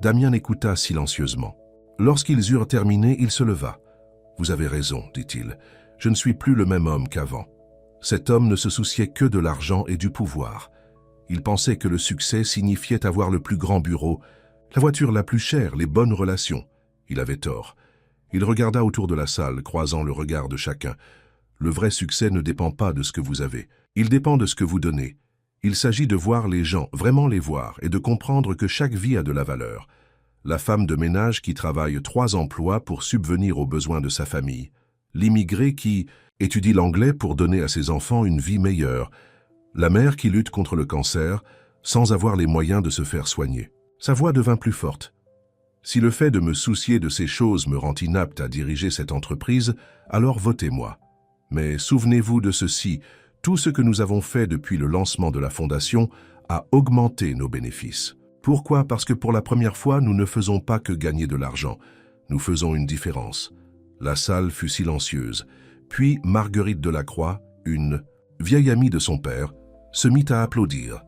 Damien écouta silencieusement. Lorsqu'ils eurent terminé, il se leva. « Vous avez raison, dit-il. Je ne suis plus le même homme qu'avant. Cet homme ne se souciait que de l'argent et du pouvoir. Il pensait que le succès signifiait avoir le plus grand bureau, la voiture la plus chère, les bonnes relations. Il avait tort. Il regarda autour de la salle, croisant le regard de chacun. Le vrai succès ne dépend pas de ce que vous avez. Il dépend de ce que vous donnez. Il s'agit de voir les gens, vraiment les voir, et de comprendre que chaque vie a de la valeur. La femme de ménage qui travaille 3 emplois pour subvenir aux besoins de sa famille. L'immigré qui étudie l'anglais pour donner à ses enfants une vie meilleure. La mère qui lutte contre le cancer sans avoir les moyens de se faire soigner. Sa voix devint plus forte. Si le fait de me soucier de ces choses me rend inapte à diriger cette entreprise, alors votez-moi. Mais souvenez-vous de ceci, tout ce que nous avons fait depuis le lancement de la fondation a augmenté nos bénéfices. Pourquoi? Parce que pour la première fois, nous ne faisons pas que gagner de l'argent. Nous faisons une différence. La salle fut silencieuse, Puis Marguerite Delacroix, une vieille amie de son père, se mit à applaudir.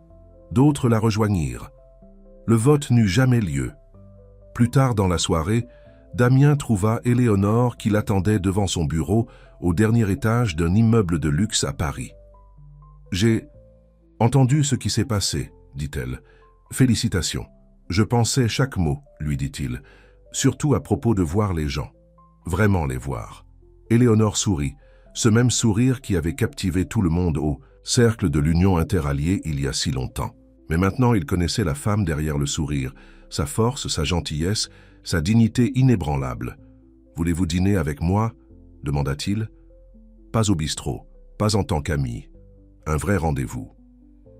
D'autres la rejoignirent. Le vote n'eut jamais lieu. Plus tard dans la soirée, Damien trouva Éléonore qui l'attendait devant son bureau au dernier étage d'un immeuble de luxe à Paris. « J'ai entendu ce qui s'est passé, dit-elle. Félicitations. Je pensais chaque mot, lui dit-il, surtout à propos de voir les gens. Vraiment les voir. » Éléonore sourit, ce même sourire qui avait captivé tout le monde au cercle de l'Union interalliée il y a si longtemps. Mais maintenant il connaissait la femme derrière le sourire, sa force, sa gentillesse, sa dignité inébranlable. « Voulez-vous dîner avec moi ?» demanda-t-il. « Pas au bistrot, pas en tant qu'ami. Un vrai rendez-vous. »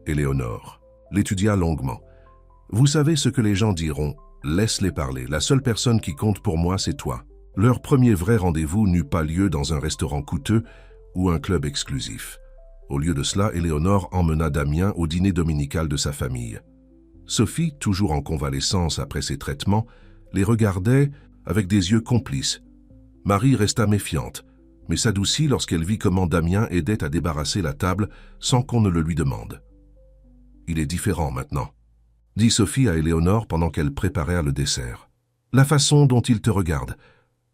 Éléonore l'étudia longuement. « Vous savez ce que les gens diront, laisse-les parler. La seule personne qui compte pour moi, c'est toi. » Leur premier vrai rendez-vous n'eut pas lieu dans un restaurant coûteux ou un club exclusif. Au lieu de cela, Éléonore emmena Damien au dîner dominical de sa famille. Sophie, toujours en convalescence après ses traitements, les regardait avec des yeux complices. Marie resta méfiante, mais s'adoucit lorsqu'elle vit comment Damien aidait à débarrasser la table sans qu'on ne le lui demande. « Il est différent maintenant », dit Sophie à Éléonore pendant qu'elle préparait le dessert. « La façon dont il te regarde,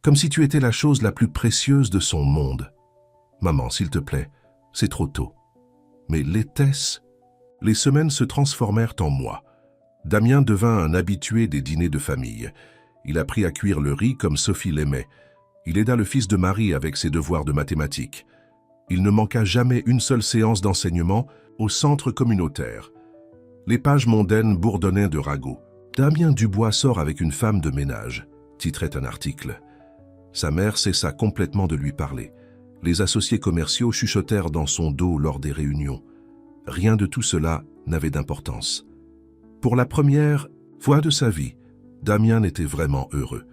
comme si tu étais la chose la plus précieuse de son monde. Maman, s'il te plaît, c'est trop tôt. » Mais l'était-ce? Les semaines se transformèrent en mois. Damien devint un habitué des dîners de famille. Il apprit à cuire le riz comme Sophie l'aimait. Il aida le fils de Marie avec ses devoirs de mathématiques. Il ne manqua jamais une seule séance d'enseignement au centre communautaire. Les pages mondaines bourdonnaient de ragots. « Damien Dubois sort avec une femme de ménage », titrait un article. Sa mère cessa complètement de lui parler. Les associés commerciaux chuchotèrent dans son dos lors des réunions. Rien de tout cela n'avait d'importance. Pour la première fois de sa vie, Damien n'était vraiment heureux.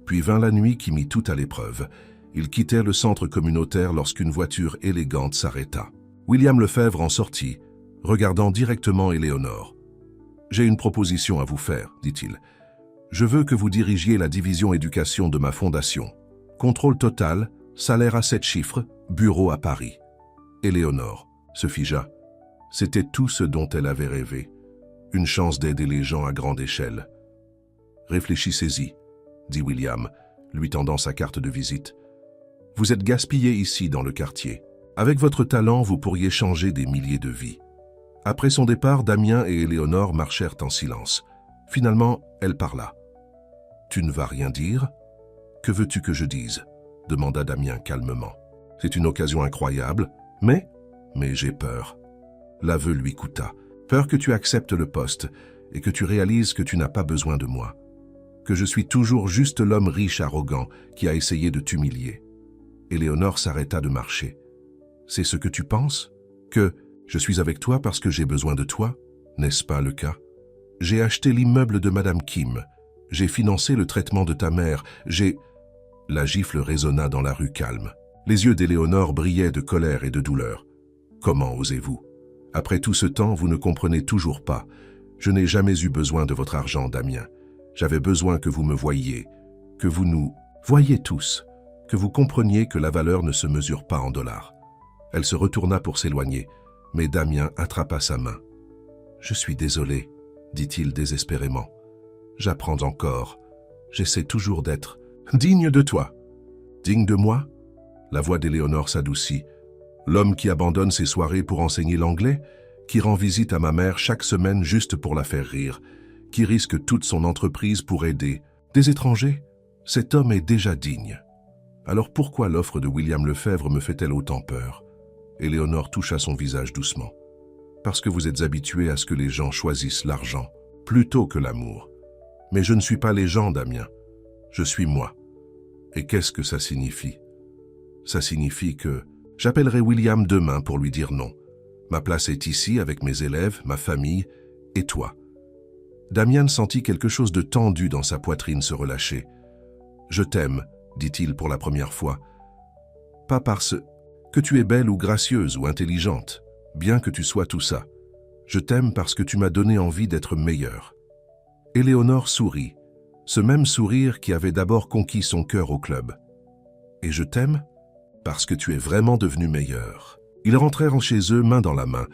Puis vint la nuit qui mit tout à l'épreuve. Il quittait le centre communautaire lorsqu'une voiture élégante s'arrêta. William Lefebvre en sortit, regardant directement Éléonore. « J'ai une proposition à vous faire, dit-il. Je veux que vous dirigiez la division éducation de ma fondation. Contrôle total, salaire à 7 chiffres, bureau à Paris. » Éléonore se figea. C'était tout ce dont elle avait rêvé. Une chance d'aider les gens à grande échelle. « Réfléchissez-y, » dit William, lui tendant sa carte de visite. « Vous êtes gaspillé ici dans le quartier. Avec votre talent, vous pourriez changer des milliers de vies. » Après son départ, Damien et Éléonore marchèrent en silence. Finalement, elle parla. « Tu ne vas rien dire ? Que veux-tu que je dise ?» demanda Damien calmement. « C'est une occasion incroyable, mais j'ai peur. » L'aveu lui coûta. Peur que tu acceptes le poste et que tu réalises que tu n'as pas besoin de moi. Que je suis toujours juste l'homme riche arrogant qui a essayé de t'humilier. Éléonore s'arrêta de marcher. « C'est ce que tu penses ? Que je suis avec toi parce que j'ai besoin de toi ? N'est-ce pas le cas ? J'ai acheté l'immeuble de Madame Kim. J'ai financé le traitement de ta mère. J'ai... » La gifle résonna dans la rue calme. Les yeux d'Éléonore brillaient de colère et de douleur. « Comment osez-vous ? Après tout ce temps, vous ne comprenez toujours pas. Je n'ai jamais eu besoin de votre argent, Damien. J'avais besoin que vous me voyiez, que vous nous voyiez tous, que vous compreniez que la valeur ne se mesure pas en dollars. » Elle se retourna pour s'éloigner, mais Damien attrapa sa main. « Je suis désolé, » dit-il désespérément. « J'apprends encore. J'essaie toujours d'être digne de toi. »« Digne de moi ?» La voix d'Éléonore s'adoucit. « L'homme qui abandonne ses soirées pour enseigner l'anglais, qui rend visite à ma mère chaque semaine juste pour la faire rire, qui risque toute son entreprise pour aider des étrangers, cet homme est déjà digne. Alors pourquoi l'offre de William Lefebvre me fait-elle autant peur ?» Éléonore toucha son visage doucement. « Parce que vous êtes habitué à ce que les gens choisissent l'argent plutôt que l'amour. Mais je ne suis pas les gens, Damien. Je suis moi. Et qu'est-ce que ça signifie ? Ça signifie que j'appellerai William demain pour lui dire non. Ma place est ici avec mes élèves, ma famille et toi. » Damien sentit quelque chose de tendu dans sa poitrine se relâcher. « Je t'aime, » dit-il pour la première fois. « Pas parce que tu es belle ou gracieuse ou intelligente, bien que tu sois tout ça. Je t'aime parce que tu m'as donné envie d'être meilleure. » Éléonore sourit, ce même sourire qui avait d'abord conquis son cœur au club. « Et je t'aime ? parce que tu es vraiment devenu meilleur. » Ils rentrèrent chez eux main dans la main,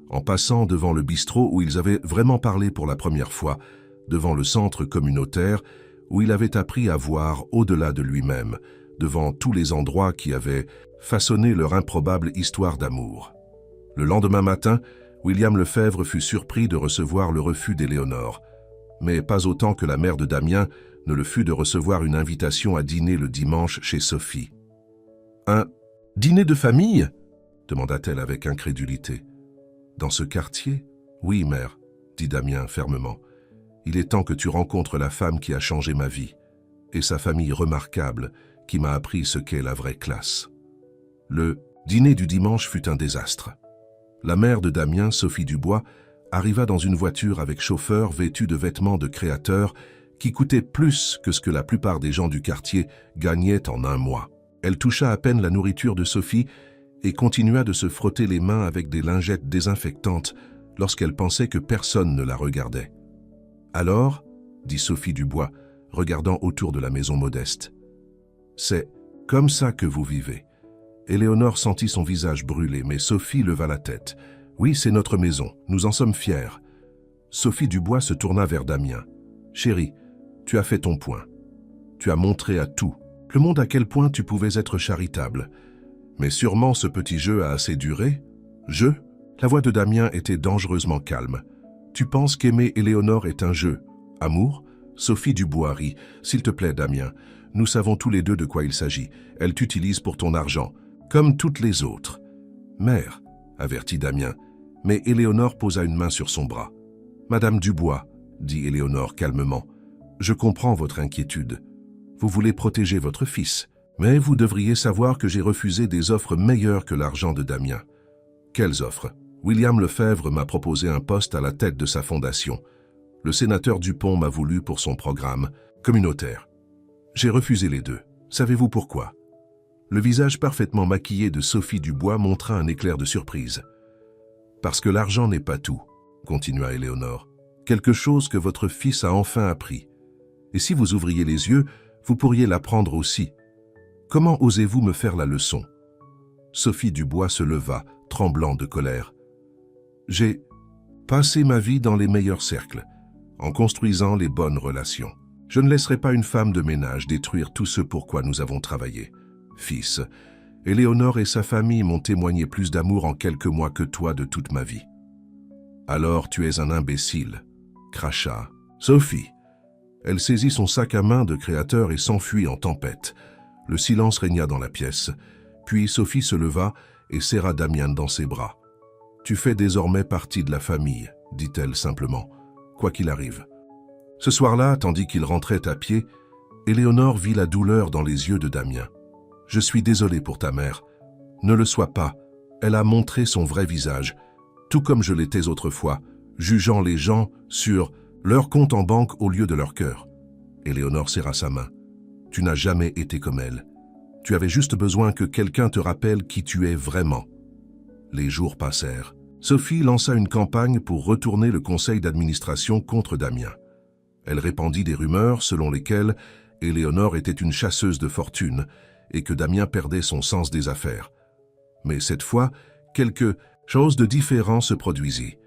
en passant devant le bistrot où ils avaient vraiment parlé pour la première fois, devant le centre communautaire où il avait appris à voir au-delà de lui-même, devant tous les endroits qui avaient façonné leur improbable histoire d'amour. Le lendemain matin, William Lefebvre fut surpris de recevoir le refus d'Éléonore, mais pas autant que la mère de Damien ne le fut de recevoir une invitation à dîner le dimanche chez Sophie. « Un dîner de famille ?» demanda-t-elle avec incrédulité. « Dans ce quartier ? Oui, mère, » dit Damien fermement. « Il est temps que tu rencontres la femme qui a changé ma vie, et sa famille remarquable qui m'a appris ce qu'est la vraie classe. » Le dîner du dimanche fut un désastre. La mère de Damien, Sophie Dubois, arriva dans une voiture avec chauffeur vêtu de vêtements de créateur qui coûtaient plus que ce que la plupart des gens du quartier gagnaient en un mois. Elle toucha à peine la nourriture de Sophie et continua de se frotter les mains avec des lingettes désinfectantes lorsqu'elle pensait que personne ne la regardait. « Alors, » dit Sophie Dubois, regardant autour de la maison modeste, « c'est comme ça que vous vivez. » Éléonore sentit son visage brûler, mais Sophie leva la tête. « Oui, c'est notre maison, nous en sommes fiers. » Sophie Dubois se tourna vers Damien. « Chérie, tu as fait ton point. Tu as montré à tout le monde à quel point tu pouvais être charitable. Mais sûrement ce petit jeu a assez duré. » « Jeu ?» La voix de Damien était dangereusement calme. « Tu penses qu'aimer Éléonore est un jeu? Amour ?» Sophie Dubois rit. « S'il te plaît, Damien, nous savons tous les deux de quoi il s'agit. Elle t'utilise pour ton argent, comme toutes les autres. »« Mère, » avertit Damien, mais Éléonore posa une main sur son bras. « Madame Dubois, » dit Éléonore calmement, « je comprends votre inquiétude. Vous voulez protéger votre fils, mais vous devriez savoir que j'ai refusé des offres meilleures que l'argent de Damien. » « Quelles offres ? William Lefebvre m'a proposé un poste à la tête de sa fondation. Le sénateur Dupont m'a voulu pour son programme communautaire. J'ai refusé les deux. Savez-vous pourquoi ? » Le visage parfaitement maquillé de Sophie Dubois montra un éclair de surprise. « Parce que l'argent n'est pas tout, » continua Éléonore. « Quelque chose que votre fils a enfin appris. Et si vous ouvriez les yeux, vous pourriez l'apprendre aussi. Comment osez-vous me faire la leçon ?» Sophie Dubois se leva, tremblant de colère. « J'ai passé ma vie dans les meilleurs cercles, en construisant les bonnes relations. Je ne laisserai pas une femme de ménage détruire tout ce pour quoi nous avons travaillé. Fils, Éléonore et sa famille m'ont témoigné plus d'amour en quelques mois que toi de toute ma vie. »« Alors tu es un imbécile, » cracha Sophie. Elle saisit son sac à main de créateur et s'enfuit en tempête. Le silence régna dans la pièce. Puis Sophie se leva et serra Damien dans ses bras. « Tu fais désormais partie de la famille, » dit-elle simplement, « quoi qu'il arrive. » Ce soir-là, tandis qu'il rentrait à pied, Éléonore vit la douleur dans les yeux de Damien. « Je suis désolée pour ta mère. Ne le sois pas. Elle a montré son vrai visage, tout comme je l'étais autrefois, jugeant les gens sur leur compte en banque au lieu de leur cœur. » Éléonore serra sa main. « Tu n'as jamais été comme elle. Tu avais juste besoin que quelqu'un te rappelle qui tu es vraiment. » Les jours passèrent. Sophie lança une campagne pour retourner le conseil d'administration contre Damien. Elle répandit des rumeurs selon lesquelles Éléonore était une chasseuse de fortune et que Damien perdait son sens des affaires. Mais cette fois, quelque chose de différent se produisit.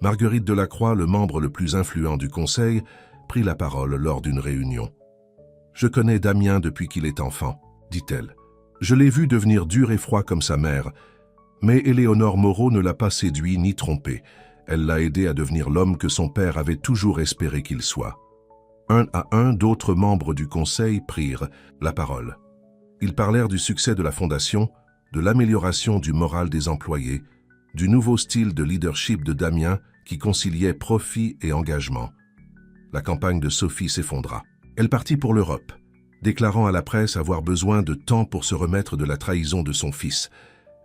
Marguerite Delacroix, le membre le plus influent du conseil, prit la parole lors d'une réunion. « Je connais Damien depuis qu'il est enfant, » dit-elle. « Je l'ai vu devenir dur et froid comme sa mère, mais Éléonore Moreau ne l'a pas séduit ni trompé. Elle l'a aidé à devenir l'homme que son père avait toujours espéré qu'il soit. » Un à un, d'autres membres du conseil prirent la parole. Ils parlèrent du succès de la fondation, de l'amélioration du moral des employés, du nouveau style de leadership de Damien qui conciliait profit et engagement. La campagne de Sophie s'effondra. Elle partit pour l'Europe, déclarant à la presse avoir besoin de temps pour se remettre de la trahison de son fils.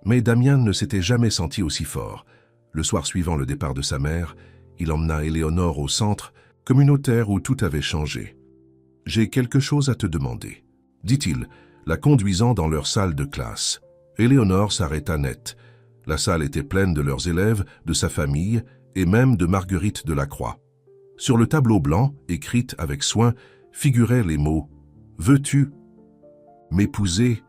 Mais Damien ne s'était jamais senti aussi fort. Le soir suivant le départ de sa mère, il emmena Éléonore au centre communautaire où tout avait changé. « J'ai quelque chose à te demander, » dit-il, la conduisant dans leur salle de classe. Éléonore s'arrêta net. La salle était pleine de leurs élèves, de sa famille et même de Marguerite Delacroix. Sur le tableau blanc, écrite avec soin, figuraient les mots « Veux-tu m'épouser »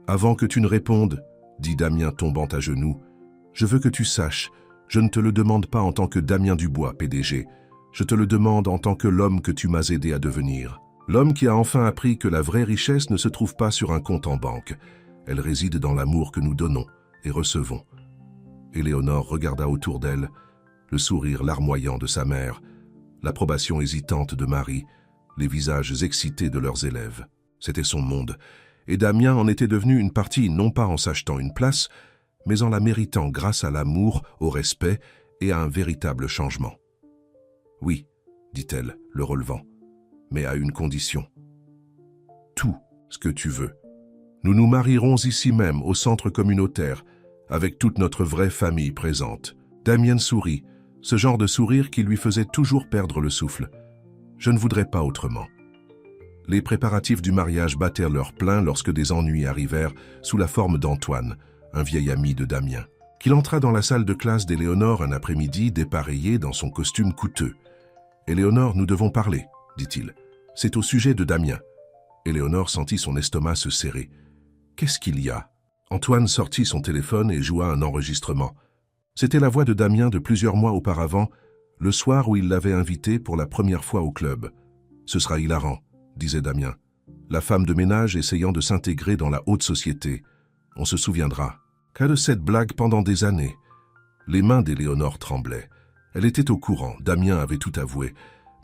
Avant que tu ne répondes, dit Damien tombant à genoux, je veux que tu saches, je ne te le demande pas en tant que Damien Dubois, PDG, je te le demande en tant que l'homme que tu m'as aidé à devenir. L'homme qui a enfin appris que la vraie richesse ne se trouve pas sur un compte en banque. Elle réside dans l'amour que nous donnons et recevons. Éléonore regarda autour d'elle, le sourire larmoyant de sa mère, l'approbation hésitante de Marie, les visages excités de leurs élèves. C'était son monde, et Damien en était devenu une partie non pas en s'achetant une place, mais en la méritant grâce à l'amour, au respect et à un véritable changement. « Oui, dit-elle, le relevant, mais à une condition. Tout ce que tu veux. Nous nous marierons ici même, au centre communautaire, avec toute notre vraie famille présente. » Damien sourit, ce genre de sourire qui lui faisait toujours perdre le souffle. « Je ne voudrais pas autrement. » Les préparatifs du mariage battèrent leur plein lorsque des ennuis arrivèrent sous la forme d'Antoine, un vieil ami de Damien, qu'il entra dans la salle de classe d'Éléonore un après-midi dépareillé dans son costume coûteux. « Éléonore, nous devons parler, dit-il. C'est au sujet de Damien. » Éléonore sentit son estomac se serrer. « Qu'est-ce qu'il y a ?» Antoine sortit son téléphone et joua un enregistrement. C'était la voix de Damien de plusieurs mois auparavant, le soir où il l'avait invité pour la première fois au club. « Ce sera hilarant, » disait Damien. La femme de ménage essayant de s'intégrer dans la haute société. On se souviendra. Qu'à de cette blague pendant des années. Les mains d'Éléonore tremblaient. Elle était au courant, Damien avait tout avoué,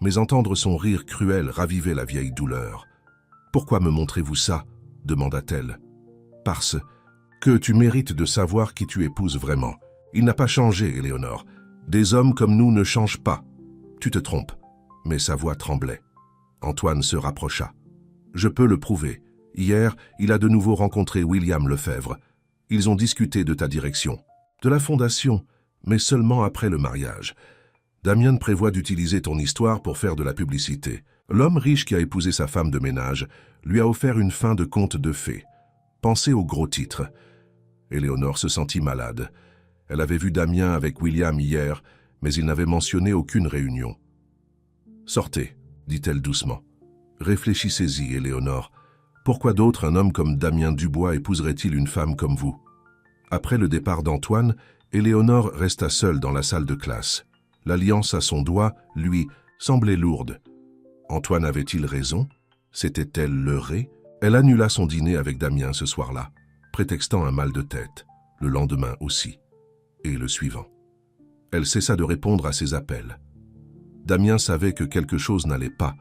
mais entendre son rire cruel ravivait la vieille douleur. « Pourquoi me montrez-vous ça ?» demanda-t-elle. « Parce que tu mérites de savoir qui tu épouses vraiment. Il n'a pas changé, Éléonore. Des hommes comme nous ne changent pas. Tu te trompes. » Mais sa voix tremblait. Antoine se rapprocha. « Je peux le prouver. Hier, il a de nouveau rencontré William Lefebvre. Ils ont discuté de ta direction, de la fondation, mais seulement après le mariage. Damien prévoit d'utiliser ton histoire pour faire de la publicité. L'homme riche qui a épousé sa femme de ménage lui a offert une fin de conte de fées. Pensez au gros titre. » Éléonore se sentit malade. Elle avait vu Damien avec William hier, mais il n'avait mentionné aucune réunion. « Sortez, » dit-elle doucement. « Réfléchissez-y, Éléonore. Pourquoi d'autre un homme comme Damien Dubois épouserait-il une femme comme vous ?» Après le départ d'Antoine, Éléonore resta seule dans la salle de classe. L'alliance à son doigt, lui, semblait lourde. Antoine avait-il raison? S'était-elle leurrée? Elle annula son dîner avec Damien ce soir-là, prétextant un mal de tête, le lendemain aussi, et le suivant. Elle cessa de répondre à ses appels. Damien savait que quelque chose n'allait pas,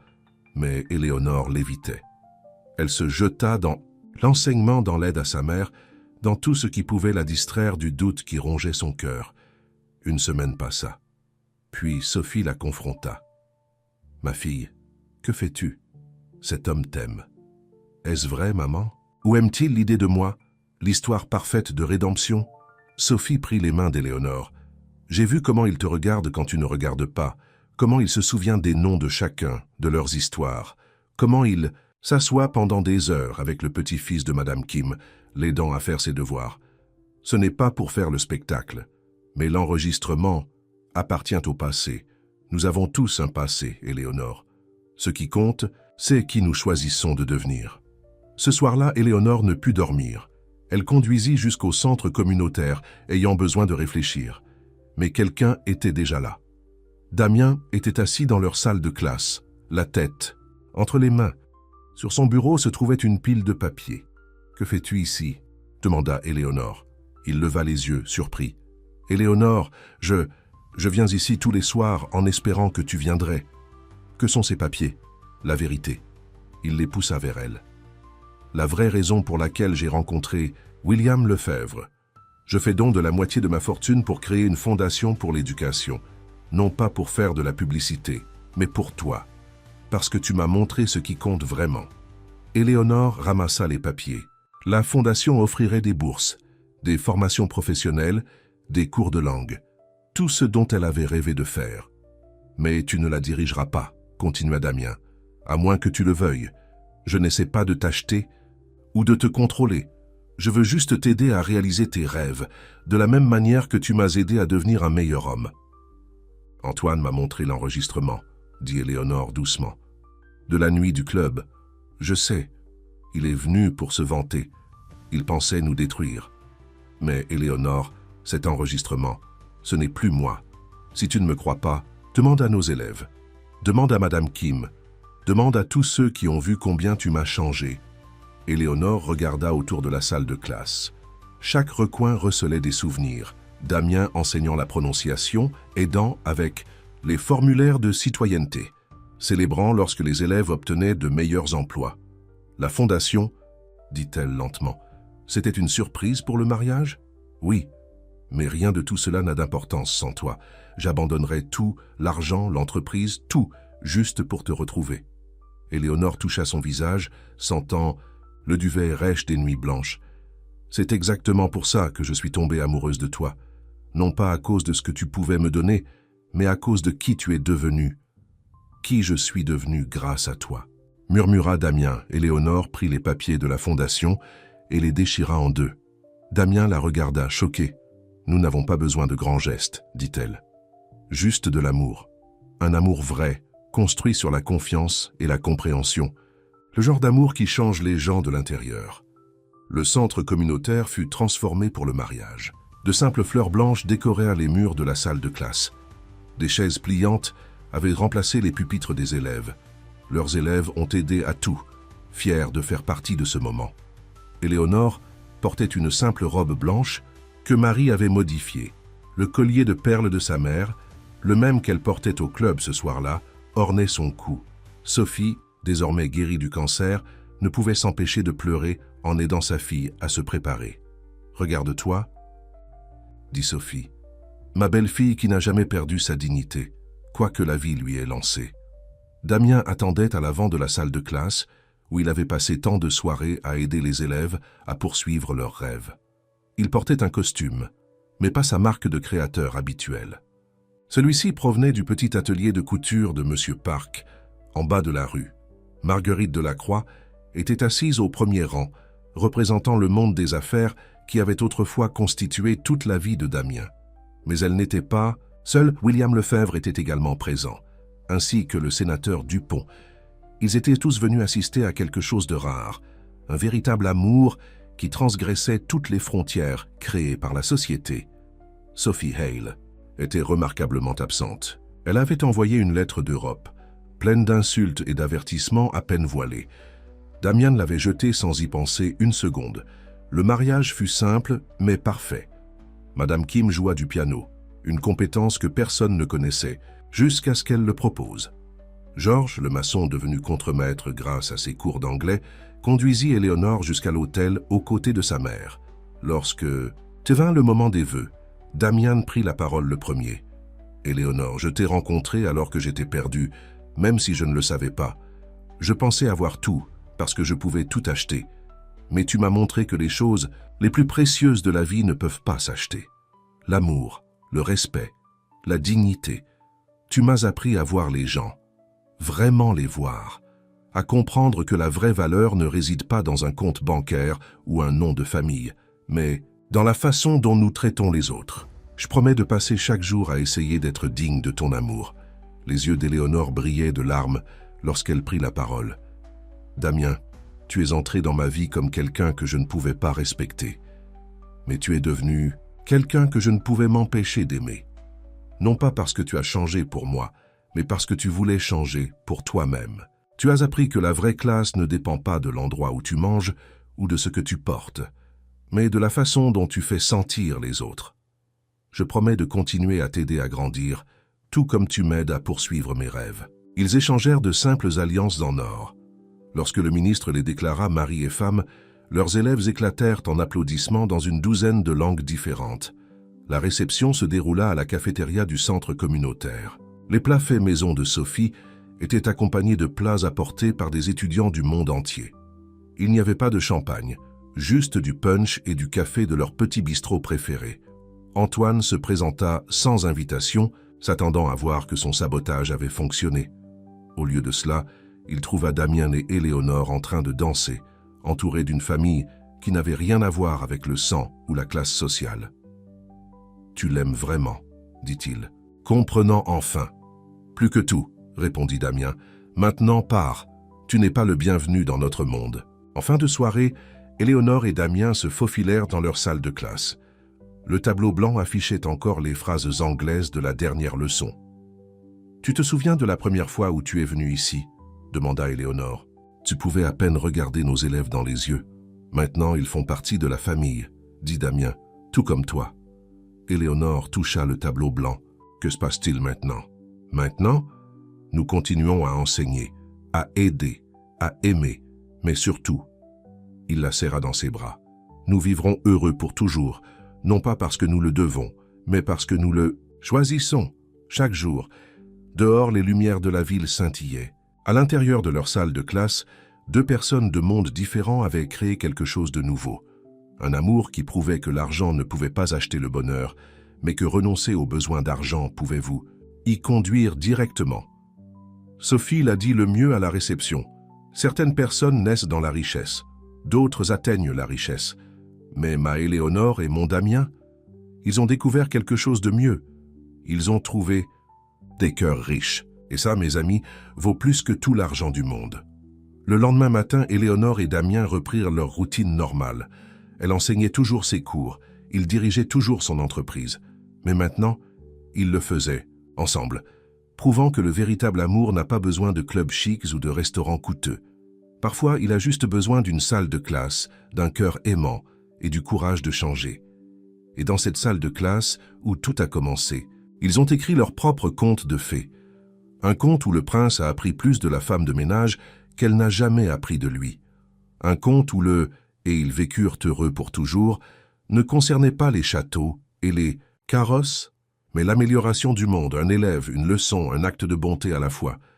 mais Éléonore l'évitait. Elle se jeta dans l'enseignement, dans l'aide à sa mère, dans tout ce qui pouvait la distraire du doute qui rongeait son cœur. Une semaine passa. Puis Sophie la confronta. « Ma fille, que fais-tu? Cet homme t'aime. Est-ce vrai, maman? Ou aime-t-il l'idée de moi, l'histoire parfaite de rédemption ?» Sophie prit les mains d'Éléonore. « J'ai vu comment il te regarde quand tu ne regardes pas, comment il se souvient des noms de chacun, de leurs histoires, comment il s'assoit pendant des heures avec le petit-fils de Madame Kim, l'aidant à faire ses devoirs. Ce n'est pas pour faire le spectacle, mais l'enregistrement appartient au passé. Nous avons tous un passé, Éléonore. Ce qui compte, c'est qui nous choisissons de devenir. » Ce soir-là, Éléonore ne put dormir. Elle conduisit jusqu'au centre communautaire, ayant besoin de réfléchir. Mais quelqu'un était déjà là. Damien était assis dans leur salle de classe, la tête entre les mains. Sur son bureau se trouvait une pile de papier. « Que fais-tu ici ?» demanda Éléonore. Il leva les yeux, surpris. « Éléonore, je viens ici tous les soirs en espérant que tu viendrais. » « Que sont ces papiers ? » ?»« La vérité. » Il les poussa vers elle. « La vraie raison pour laquelle j'ai rencontré William Lefebvre. Je fais don de la moitié de ma fortune pour créer une fondation pour l'éducation. Non pas pour faire de la publicité, mais pour toi. Parce que tu m'as montré ce qui compte vraiment. » Éléonore ramassa les papiers. La fondation offrirait des bourses, des formations professionnelles, des cours de langue. Tout ce dont elle avait rêvé de faire. « Mais tu ne la dirigeras pas, » continua Damien, « à moins que tu le veuilles. Je n'essaie pas de t'acheter ou de te contrôler. Je veux juste t'aider à réaliser tes rêves, de la même manière que tu m'as aidé à devenir un meilleur homme. » « Antoine m'a montré l'enregistrement, » dit Éléonore doucement. « De la nuit du club. Je sais, il est venu pour se vanter. Ils pensaient nous détruire. Mais, Éléonore, cet enregistrement, ce n'est plus moi. Si tu ne me crois pas, demande à nos élèves. Demande à Madame Kim. Demande à tous ceux qui ont vu combien tu m'as changé. » Éléonore regarda autour de la salle de classe. Chaque recoin recelait des souvenirs. Damien enseignant la prononciation, aidant avec les formulaires de citoyenneté, célébrant lorsque les élèves obtenaient de meilleurs emplois. La fondation, dit-elle lentement, c'était une surprise pour le mariage? Oui, mais rien de tout cela n'a d'importance sans toi. J'abandonnerai tout, l'argent, l'entreprise, tout, juste pour te retrouver. Éléonore toucha son visage, sentant le duvet rêche des nuits blanches. C'est exactement pour ça que je suis tombée amoureuse de toi. Non pas à cause de ce que tu pouvais me donner, mais à cause de qui tu es devenu. Qui je suis devenu grâce à toi. Murmura Damien. Éléonore prit les papiers de la fondation et les déchira en deux. Damien la regarda, choqué. Nous n'avons pas besoin de grands gestes, dit-elle. Juste de l'amour. Un amour vrai, construit sur la confiance et la compréhension. Le genre d'amour qui change les gens de l'intérieur. Le centre communautaire fut transformé pour le mariage. De simples fleurs blanches décorèrent les murs de la salle de classe. Des chaises pliantes avaient remplacé les pupitres des élèves. Leurs élèves ont aidé à tout, fiers de faire partie de ce moment. Éléonore portait une simple robe blanche que Marie avait modifiée. Le collier de perles de sa mère, le même qu'elle portait au club ce soir-là, ornait son cou. Sophie, désormais guérie du cancer, ne pouvait s'empêcher de pleurer en aidant sa fille à se préparer. « Regarde-toi, » dit Sophie. « Ma belle-fille qui n'a jamais perdu sa dignité, quoi que la vie lui ait lancé. » Damien attendait à l'avant de la salle de classe, où il avait passé tant de soirées à aider les élèves à poursuivre leurs rêves. Il portait un costume, mais pas sa marque de créateur habituelle. Celui-ci provenait du petit atelier de couture de M. Park, en bas de la rue. Marguerite Delacroix était assise au premier rang, représentant le monde des affaires qui avait autrefois constitué toute la vie de Damien. Mais elle n'était pas... Seul William Lefebvre était également présent, ainsi que le sénateur Dupont. Ils étaient tous venus assister à quelque chose de rare, un véritable amour qui transgressait toutes les frontières créées par la société. Sophie Hale était remarquablement absente. Elle avait envoyé une lettre d'Europe, pleine d'insultes et d'avertissements à peine voilés. Damien l'avait jetée sans y penser une seconde. Le mariage fut simple, mais parfait. Madame Kim joua du piano, une compétence que personne ne connaissait, jusqu'à ce qu'elle le propose. Georges, le maçon devenu contremaître grâce à ses cours d'anglais, conduisit Éléonore jusqu'à l'hôtel aux côtés de sa mère. Lorsque vint le moment des vœux, Damien prit la parole le premier. « Éléonore, je t'ai rencontrée alors que j'étais perdu, même si je ne le savais pas. Je pensais avoir tout, parce que je pouvais tout acheter. Mais tu m'as montré que les choses les plus précieuses de la vie ne peuvent pas s'acheter. L'amour, le respect, la dignité. Tu m'as appris à voir les gens, vraiment les voir, à comprendre que la vraie valeur ne réside pas dans un compte bancaire ou un nom de famille, mais dans la façon dont nous traitons les autres. Je promets de passer chaque jour à essayer d'être digne de ton amour. » Les yeux d'Éléonore brillaient de larmes lorsqu'elle prit la parole. « Damien, tu es entré dans ma vie comme quelqu'un que je ne pouvais pas respecter. Mais tu es devenu quelqu'un que je ne pouvais m'empêcher d'aimer. Non pas parce que tu as changé pour moi, mais parce que tu voulais changer pour toi-même. Tu as appris que la vraie classe ne dépend pas de l'endroit où tu manges ou de ce que tu portes, mais de la façon dont tu fais sentir les autres. Je promets de continuer à t'aider à grandir, tout comme tu m'aides à poursuivre mes rêves. » Ils échangèrent de simples alliances en or. Lorsque le ministre les déclara mari et femme, leurs élèves éclatèrent en applaudissements dans une douzaine de langues différentes. La réception se déroula à la cafétéria du centre communautaire. Les plats faits maison de Sophie étaient accompagnés de plats apportés par des étudiants du monde entier. Il n'y avait pas de champagne, juste du punch et du café de leur petit bistrot préféré. Antoine se présenta sans invitation, s'attendant à voir que son sabotage avait fonctionné. Au lieu de cela, il trouva Damien et Éléonore en train de danser, entourés d'une famille qui n'avait rien à voir avec le sang ou la classe sociale. « Tu l'aimes vraiment, » dit-il, comprenant enfin. « Plus que tout, » répondit Damien. « Maintenant pars, tu n'es pas le bienvenu dans notre monde. » En fin de soirée, Éléonore et Damien se faufilèrent dans leur salle de classe. Le tableau blanc affichait encore les phrases anglaises de la dernière leçon. « Tu te souviens de la première fois où tu es venu ici ?» demanda Éléonore. « Tu pouvais à peine regarder nos élèves dans les yeux. Maintenant, ils font partie de la famille, » dit Damien, « tout comme toi. » Éléonore toucha le tableau blanc. « Que se passe-t-il maintenant ?»« Maintenant, nous continuons à enseigner, à aider, à aimer, mais surtout, » il la serra dans ses bras. « Nous vivrons heureux pour toujours, non pas parce que nous le devons, mais parce que nous le choisissons. » Chaque jour, dehors, les lumières de la ville scintillaient. À l'intérieur de leur salle de classe, deux personnes de mondes différents avaient créé quelque chose de nouveau. Un amour qui prouvait que l'argent ne pouvait pas acheter le bonheur, mais que renoncer au besoin d'argent pouvait vous y conduire directement. Sophie l'a dit le mieux à la réception. Certaines personnes naissent dans la richesse, d'autres atteignent la richesse. Mais ma Éléonore et mon Damien, ils ont découvert quelque chose de mieux. Ils ont trouvé des cœurs riches. Et ça, mes amis, vaut plus que tout l'argent du monde. Le lendemain matin, Éléonore et Damien reprirent leur routine normale. Elle enseignait toujours ses cours, il dirigeait toujours son entreprise. Mais maintenant, ils le faisaient, ensemble, prouvant que le véritable amour n'a pas besoin de clubs chics ou de restaurants coûteux. Parfois, il a juste besoin d'une salle de classe, d'un cœur aimant et du courage de changer. Et dans cette salle de classe, où tout a commencé, ils ont écrit leur propre conte de fées. Un conte où le prince a appris plus de la femme de ménage qu'elle n'a jamais appris de lui. Un conte où le « et ils vécurent heureux pour toujours » ne concernait pas les châteaux et les carrosses, mais l'amélioration du monde, un élève, une leçon, un acte de bonté à la fois.